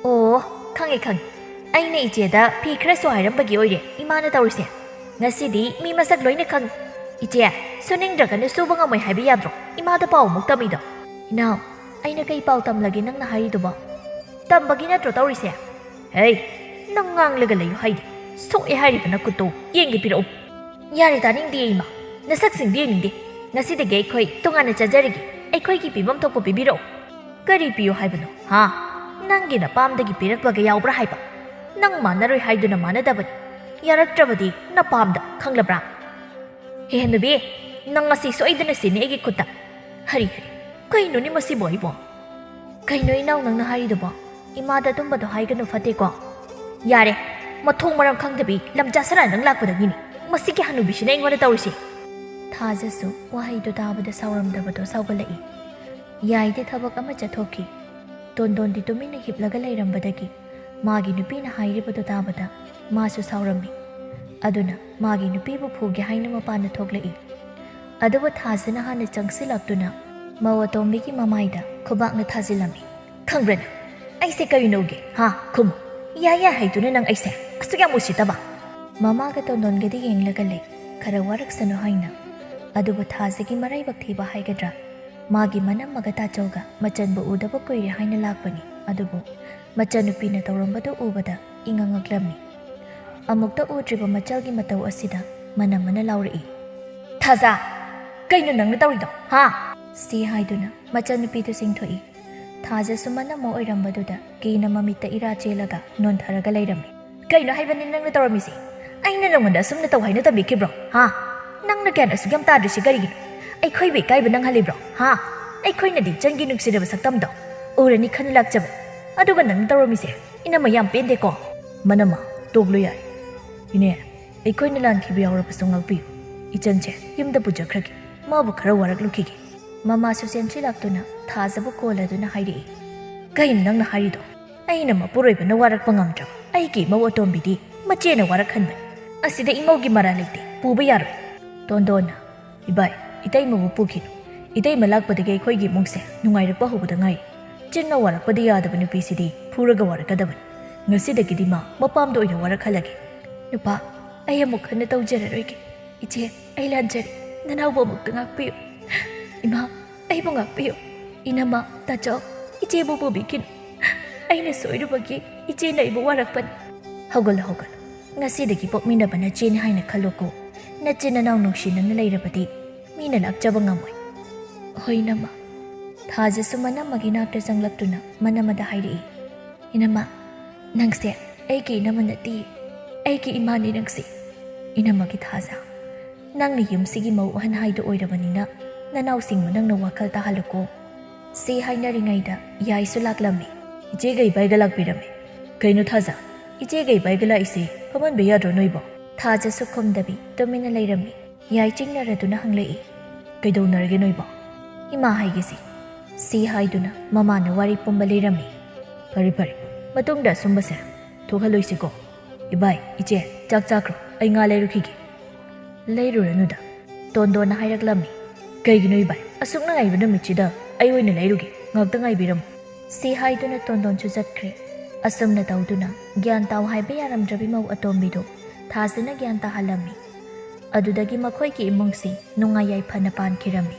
ꯑꯣ ꯈꯪꯉꯦ ꯑꯩꯅ ꯏꯆꯦꯗ ꯐꯤ ꯈꯔꯁꯨ ꯍꯥꯏꯔꯝꯕꯒꯤ ꯑꯣꯏꯔꯦ ꯏꯃꯥꯅ ꯇꯧꯔꯤꯁꯦ ꯉꯁꯤꯗꯤ ꯃꯤ ꯃꯁꯛ ꯂꯣꯏꯅ ꯈꯪꯉꯤ ꯏꯆꯦ ꯁꯨꯅꯤꯡꯗ꯭ꯔꯒꯅ ꯁꯨꯕ ꯉꯝꯃꯣꯏ ꯍꯥꯏꯕ ꯌꯥꯗ꯭ꯔꯣ ꯏꯃꯥꯗ ꯄꯥꯎ ꯑꯃꯨꯛ ꯇꯝꯃꯤꯗꯣ ꯏꯅꯥꯎ ꯑꯩꯅ ꯀꯩ ꯄꯥꯎ ꯇꯝꯂꯒꯦ ꯅꯪꯅ ꯍꯥꯏꯔꯤꯗꯨꯕꯣ ꯇꯝꯕꯒꯤ ꯅꯠꯇ꯭ꯔꯣ ꯇꯧꯔꯤꯁꯦ ꯍꯩ ꯅꯪ ꯉꯥꯡꯂꯒ ꯂꯩꯌꯨ ꯍꯥꯏꯗꯤ ꯁꯣꯛꯑꯦ ꯍꯥꯏꯔꯤꯕ ꯅꯈꯨꯠꯇꯣ ꯌꯦꯡꯒꯦ ꯄꯤꯔꯛꯎ ꯌꯥꯔꯦ ꯇꯥꯅꯤꯡꯗꯦ ꯏꯃꯥ ꯅꯁꯛꯁꯤꯡꯗꯤ ꯌꯦꯡꯅꯤꯡꯗꯦ ꯉꯁꯤꯗꯒꯤ ꯑꯩꯈꯣꯏ ꯇꯣꯉꯥꯟꯅ ꯆꯠꯖꯔꯒꯦ ꯑꯩꯈꯣꯏꯒꯤ ꯄꯤꯐꯝ ꯊꯣꯛꯄ ꯄꯤꯕꯤꯔꯛꯎ ꯀꯔꯤ ꯄꯤꯌꯨ ꯍꯥꯏꯕꯅꯣ ꯍꯥ ꯅꯪꯒꯤ ꯅꯄꯥꯝꯗꯒꯤ ꯄꯤꯔꯛꯄꯒ ꯌꯥꯎꯕ꯭ꯔꯥ ꯍꯥꯏꯕ ꯅꯪ ꯃꯥꯟꯅꯔꯣꯏ ꯍꯥꯏꯗꯨꯅ ꯃꯥꯟꯅꯗꯕꯅꯤ ꯌꯥꯔꯛꯇ꯭ꯔꯕꯗꯤ ꯅꯄꯥꯝꯗ ꯈꯪꯂꯕ꯭ꯔꯥ ꯍꯦꯍꯟꯅꯕꯤ ꯅꯪ ꯉꯁꯤ ꯁꯣꯏꯗꯅ ꯁꯤꯅꯤ ꯑꯩꯒꯤ ꯈꯨꯠꯇ ꯍꯔꯤ ꯀꯩꯅꯣꯅꯤ ꯃꯁꯤꯕꯣ ꯑꯩꯕꯣ ꯀꯩꯅꯣ ꯏꯅꯥꯎ ꯅꯪꯅ ꯍꯥꯏꯔꯤꯗꯨꯕꯣ ꯏꯃꯥꯗ ꯑꯗꯨꯝꯕꯗꯣ ꯍꯥꯏꯒꯅꯨ ꯐꯠꯇꯦꯀꯣ ꯌꯥꯔꯦ ꯃꯊꯣꯡ ꯃꯔꯝ ꯈꯪꯗꯕꯤ ꯂꯝꯆꯥ ꯅꯪ ꯂꯥꯛꯄꯗꯒꯤꯅꯤ ꯃꯁꯤꯒꯤ ꯍꯅꯨꯕꯤꯁꯤꯅ ꯑꯩꯉꯣꯟꯗ ꯇꯧꯔꯤꯁꯤ ꯊꯥꯖꯁꯨ ꯋꯥꯍꯩꯗꯨ ꯇꯥꯕꯗ ꯁꯥꯎꯔꯝꯗꯕꯗꯣ ꯁꯥꯎꯒꯠꯂꯛꯏ ꯌꯥꯏꯗꯤ ꯊꯕꯛ ꯑꯃ ꯆꯠꯊꯣꯛꯈꯤ ꯇꯣꯟꯗꯣꯟꯗꯤ ꯇꯨꯃꯤꯟꯅ ꯍꯤꯞꯂꯒ ꯂꯩꯔꯝꯕꯗꯒꯤ ꯃꯥꯒꯤ ꯅꯨꯄꯤꯅ ꯍꯥꯏꯔꯤꯕꯗꯨ ꯇꯥꯕꯗ ꯃꯥꯁꯨ ꯁꯥꯎꯔꯝꯃꯤ ꯑꯗꯨꯅ ꯃꯥꯒꯤ ꯅꯨꯄꯤꯕꯨ ꯐꯨꯒꯦ ꯍꯥꯏꯅ ꯃꯄꯥꯟꯗ ꯊꯣꯛꯂꯛꯏ ꯑꯗꯨꯕꯨ ꯊꯥꯖꯅ ꯍꯥꯟꯅ ꯆꯪꯁꯤꯜꯂꯛꯇꯨꯅ ꯃꯧ ꯑꯇꯣꯝꯕꯤꯒꯤ ꯃꯃꯥꯏꯗ ꯈꯨꯕꯥꯛꯅ ꯊꯥꯖꯤꯜꯂꯝꯃꯤ ꯈꯪꯕ꯭ꯔꯅ ꯑꯩꯁꯦ ꯀꯔꯤꯅꯣꯒꯦ ꯍꯥ ꯈꯨꯝꯃꯨ ꯌꯥꯏ ꯍꯥꯏꯗꯨꯅ ꯅꯪ ꯑꯩꯁꯦ ꯑꯁꯨꯛ ꯌꯥꯝ ꯎꯁꯤꯠꯇꯕ ꯃꯃꯥꯒ ꯇꯣꯟꯗꯣꯟꯒꯗꯤ ꯌꯦꯡꯂꯒ ꯂꯩ ꯈꯔ ꯋꯥꯔꯛꯁꯅꯨ ꯍꯥꯏꯅ ꯑꯗꯨꯕꯨ ꯊꯥꯖꯒꯤ ꯃꯔꯥꯏꯕꯛ ꯊꯤꯕ ꯍꯥꯏꯒꯗ꯭ꯔꯥ ꯃꯥꯒꯤ ꯃꯅꯝꯃꯒ ꯇꯥꯆꯧꯒ ꯃꯆꯟꯕꯨ ꯎꯗꯕ ꯀꯨꯏꯔꯦ ꯍꯥꯏꯅ ꯂꯥꯛꯄꯅꯤ ꯑꯗꯨꯕꯨ ꯃꯆꯟꯅꯨꯄꯤꯅ ꯇꯧꯔꯝꯕꯗꯨ ꯎꯕꯗ ꯏꯉꯛꯉꯛꯂꯝꯃꯤ ꯑꯃꯨꯛꯇ ꯎꯗ꯭ꯔꯤꯕ ꯃꯆꯜꯒꯤ ꯃꯇꯧ ꯑꯁꯤꯗ ꯃꯅꯝꯃꯅ ꯂꯥꯎꯔꯛꯏ ꯊꯥꯖ ꯀꯩꯅꯣ ꯅꯪꯅ ꯇꯧꯔꯤꯗꯣ ꯍꯥ ꯁꯤ ꯍꯥꯏꯗꯨꯅ ꯃꯆꯟꯅꯨꯄꯤꯗꯨ ꯆꯤꯡꯊꯣꯛꯏ ꯊꯥꯖꯁꯨ ꯃꯅꯝꯃ ꯑꯣꯏꯔꯝꯕꯗꯨꯗ ꯀꯤꯅ ꯃꯃꯤꯠꯇ ꯏꯔꯥ ꯆꯦꯜꯂꯒ ꯅꯣꯟꯊꯔꯒ ꯂꯩꯔꯝꯃꯤ ꯀꯩꯅꯣ ꯍꯥꯏꯕꯅꯤ ꯅꯪꯅ ꯇꯧꯔꯝꯃꯤꯁꯤ ꯑꯩꯅ ꯅꯪꯉꯣꯟꯗ ꯑꯁꯨꯝꯅ ꯇꯧ ꯍꯥꯏꯅ ꯇꯝꯕꯤꯈꯤꯕ꯭ꯔꯣ ꯍꯥ ꯅꯪꯅ ꯀꯌꯥꯅ ꯑꯁꯨꯛ ꯌꯥꯝ ꯇꯥꯗ꯭ꯔꯤꯁꯤ ꯀꯔꯤꯒꯤꯅꯣ ꯑꯩꯈꯣꯏꯕꯨ ꯏꯀꯥꯏꯕ ꯅꯪꯍꯜꯂꯤꯕ꯭ꯔꯣ ꯍꯥ ꯑꯩꯈꯣꯏꯅꯗꯤ ꯆꯟꯒꯤ ꯅꯨꯡꯁꯤꯔꯕ ꯁꯛꯇꯝꯗꯣ ꯎꯔꯅꯤ ꯈꯟꯅ ꯂꯥꯛꯆꯕ ꯑꯗꯨꯒ ꯅꯪꯅ ꯇꯧꯔꯝꯃꯤꯁꯦ ꯏꯅꯝꯃ ꯌꯥꯝ ꯄꯦꯟꯗꯦꯀꯣ ꯃꯅꯝꯃ ꯇꯣꯛꯂꯨ ꯌꯥꯏ ꯏꯅꯦ ꯑꯩꯈꯣꯏꯅ ꯂꯥꯟꯈꯤꯕ ꯌꯥꯎꯔꯕꯁꯨ ꯉꯥꯛꯄꯤꯌꯨ ꯏꯆꯟꯁꯦ ꯌꯨꯝꯗ ꯄꯨꯖꯈ꯭ꯔꯒꯦ ꯃꯥꯕꯨ ꯈꯔ ꯋꯥꯔꯛꯂꯨꯈꯤꯒꯦ ꯃꯃꯥꯁꯨ ꯆꯦꯟꯁꯤꯜꯂꯛꯇꯨꯅ ꯊꯥꯖꯕꯨ ꯀꯣꯜꯂꯗꯨꯅ ꯍꯥꯏꯔꯛꯏ ꯀꯩꯅꯣ ꯅꯪꯅ ꯍꯥꯏꯔꯤꯗꯣ ꯑꯩꯅ ꯃꯄꯨꯔꯣꯏꯕꯅ ꯋꯥꯔꯛꯄ ꯉꯝꯗ꯭ꯔꯕ ꯑꯩꯒꯤ ꯏꯃꯧ ꯑꯇꯣꯝꯕꯤꯗꯤ ꯃꯆꯦꯅ ꯋꯥꯔꯛꯍꯟꯕꯅꯤ ꯑꯁꯤꯗ ꯏꯃꯧꯒꯤ ꯃꯔꯥ ꯂꯩꯇꯦ ꯄꯨꯕ ꯌꯥꯔꯣꯏ ꯇꯣꯟꯗꯣꯟꯅ ꯏꯕꯥꯏ ꯏꯇꯩꯃꯕꯨ ꯄꯨꯈꯤꯅꯨ ꯏꯇꯩꯃ ꯂꯥꯛꯄꯗꯒꯤ ꯑꯩꯈꯣꯏꯒꯤ ꯏꯃꯨꯡꯁꯦ ꯅꯨꯡꯉꯥꯏꯔꯛꯄ ꯍꯧꯕꯗ ꯉꯥꯏꯔꯤ ꯆꯤꯟꯅ ꯋꯥꯔꯛꯄꯗꯤ ꯌꯥꯗꯕ ꯅꯨꯄꯤꯁꯤꯗꯤ ꯐꯨꯔꯒ ꯋꯥꯔꯛꯀꯗꯕꯅꯤ ꯉꯁꯤꯗꯒꯤꯗꯤ ꯃꯥ ꯃꯄꯥꯝꯗ ꯑꯣꯏꯅ ꯋꯥꯔꯛꯍꯜꯂꯒꯦ ꯅꯨꯄꯥ ꯑꯩ ꯑꯃꯨꯛ ꯍꯟꯅ ꯇꯧꯖꯔꯔꯣꯏꯒꯦ ꯏꯆꯦ ꯑꯩ ꯂꯥꯟꯖꯔꯦ ꯅꯅꯥꯎꯕꯨ ꯑꯃꯨꯛꯇ ꯉꯥꯛꯄꯤꯌꯨ ꯏꯃꯥ ꯑꯩꯕꯨ ꯉꯥꯛꯄꯤꯌꯨ ꯏꯅꯝꯃ ꯇꯥꯆꯧ ꯏꯆꯦꯕꯨ ꯄꯨꯕꯤꯈꯤꯅꯨ ꯑꯩꯅ ꯁꯣꯏꯔꯨꯕꯒꯤ ꯏꯆꯦꯅ ꯑꯩꯕꯨ ꯋꯥꯔꯛꯄꯅꯤ ꯍꯧꯒꯠꯂꯨ ꯉꯁꯤꯗꯒꯤ ꯄꯣꯛꯃꯤꯟꯅꯕ ꯅꯆꯦꯅꯤ ꯍꯥꯏꯅ ꯈꯜꯂꯨꯀꯣ ꯅꯆꯤꯟ ꯅꯅꯥꯎ ꯅꯨꯡꯁꯤꯅꯅ ꯂꯩꯔꯕꯗꯤ ꯃꯤꯅ ꯂꯥꯛꯆꯕ ꯉꯝꯃꯣꯏ ꯍꯣꯏ ꯅꯝꯃ ꯊꯥꯖꯁꯨ ꯃꯅꯝꯃꯒꯤ ꯅꯥꯛꯇ ꯆꯪꯂꯛꯇꯨꯅ ꯃꯅꯝꯃꯗ ꯍꯥꯏꯔꯛꯏ ꯏꯅꯝꯃ ꯅꯪꯁꯦ ꯑꯩꯒꯤ ꯏꯅꯝꯃ ꯅꯠꯇꯦ ꯑꯩꯒꯤ ꯏꯃꯥꯅꯤ ꯅꯪꯁꯦ ꯏꯅꯝꯃꯒꯤ ꯊꯥꯖ ꯅꯪꯅ ꯌꯨꯝꯁꯤꯒꯤ ꯃꯧ ꯑꯍꯟ ꯍꯥꯏꯗꯨ ꯑꯣꯏꯔꯕꯅꯤꯅ ꯅꯅꯥꯎꯁꯤꯡꯕꯨ ꯅꯪꯅ ꯋꯥꯈꯜ ꯇꯥꯍꯜꯂꯨꯀꯣ ꯁꯤ ꯍꯥꯏꯅꯔꯤꯉꯩꯗ ꯌꯥꯏꯁꯨ ꯂꯥꯛꯂꯝꯃꯤ ꯏꯆꯦꯒ ꯏꯕꯥꯏꯒ ꯂꯥꯛꯄꯤꯔꯝꯃꯤ ꯀꯩꯅꯣ ꯊꯥꯖ ꯏꯆꯦꯒ ꯏꯕꯥꯏꯒ ꯂꯥꯛꯏꯁꯦ ꯐꯝꯍꯟꯕ ꯌꯥꯗ꯭ꯔꯣ ꯅꯣꯏꯕꯣ ꯊꯥꯖꯁꯨ ꯈꯨꯝꯗꯕꯤ ꯇꯨꯃꯤꯟꯅ ꯂꯩꯔꯝꯃꯤ ꯌꯥꯏ ꯆꯤꯡꯅꯔꯗꯨꯅ ꯍꯪꯂꯛꯏ ꯀꯩꯗꯧꯅꯔꯒꯦ ꯅꯣꯏꯕꯣ ꯏꯃꯥ ꯍꯥꯏꯒꯦꯁꯤ ꯁꯤ ꯍꯥꯏꯗꯨꯅ ꯃꯃꯥꯅ ꯋꯥꯔꯤ ꯄꯨꯝꯕ ꯂꯤꯔꯝꯃꯤ ꯐꯔꯦ ꯃꯇꯨꯡꯗ ꯑꯁꯨꯝꯕꯁꯦ ꯊꯣꯛꯍꯜꯂꯣꯏꯁꯤꯀꯣ ꯏꯕꯥꯏ ꯏꯆꯦ ꯆꯥꯛ ꯆꯥꯈ꯭ꯔꯣ ꯑꯩ ꯉꯥ ꯂꯩꯔꯨꯈꯤꯒꯦ ꯂꯩꯔꯨꯔꯅꯨꯗ ꯇꯣꯟꯗꯣꯟꯅ ꯍꯥꯏꯔꯛꯂꯝꯃꯤ ꯀꯩꯒꯤꯅꯣ ꯏꯕꯥꯏ ꯑꯁꯨꯛꯅ ꯉꯥꯏꯕ ꯅꯨꯃꯤꯠꯁꯤꯗ ꯑꯩ ꯑꯣꯏꯅ ꯂꯩꯔꯨꯒꯦ ꯉꯥꯛꯇ ꯉꯥꯏꯕꯤꯔꯝꯃꯨ ꯁꯤ ꯍꯥꯏꯗꯨꯅ ꯇꯣꯟꯗꯣꯟꯁꯨ ꯆꯠꯈ꯭ꯔꯦ ꯑꯁꯨꯝꯅ ꯇꯧꯗꯨꯅ ꯒ꯭ꯌꯥꯟ ꯇꯥꯎ ꯍꯥꯏꯕ ꯌꯥꯔꯝꯗ꯭ꯔꯕꯤ ꯃꯧ ꯑꯇꯣꯝꯕꯤꯗꯣ ꯊꯥꯖꯅ ꯒ꯭ꯌꯥꯟ ꯇꯥꯍꯜꯂꯝꯃꯤ ꯑꯗꯨꯗꯒꯤ ꯃꯈꯣꯏꯒꯤ ꯏꯃꯨꯡꯁꯤ ꯅꯨꯡꯉꯥꯏ ꯌꯥꯏꯐꯅ ꯄꯥꯟꯈꯤꯔꯝꯃꯤ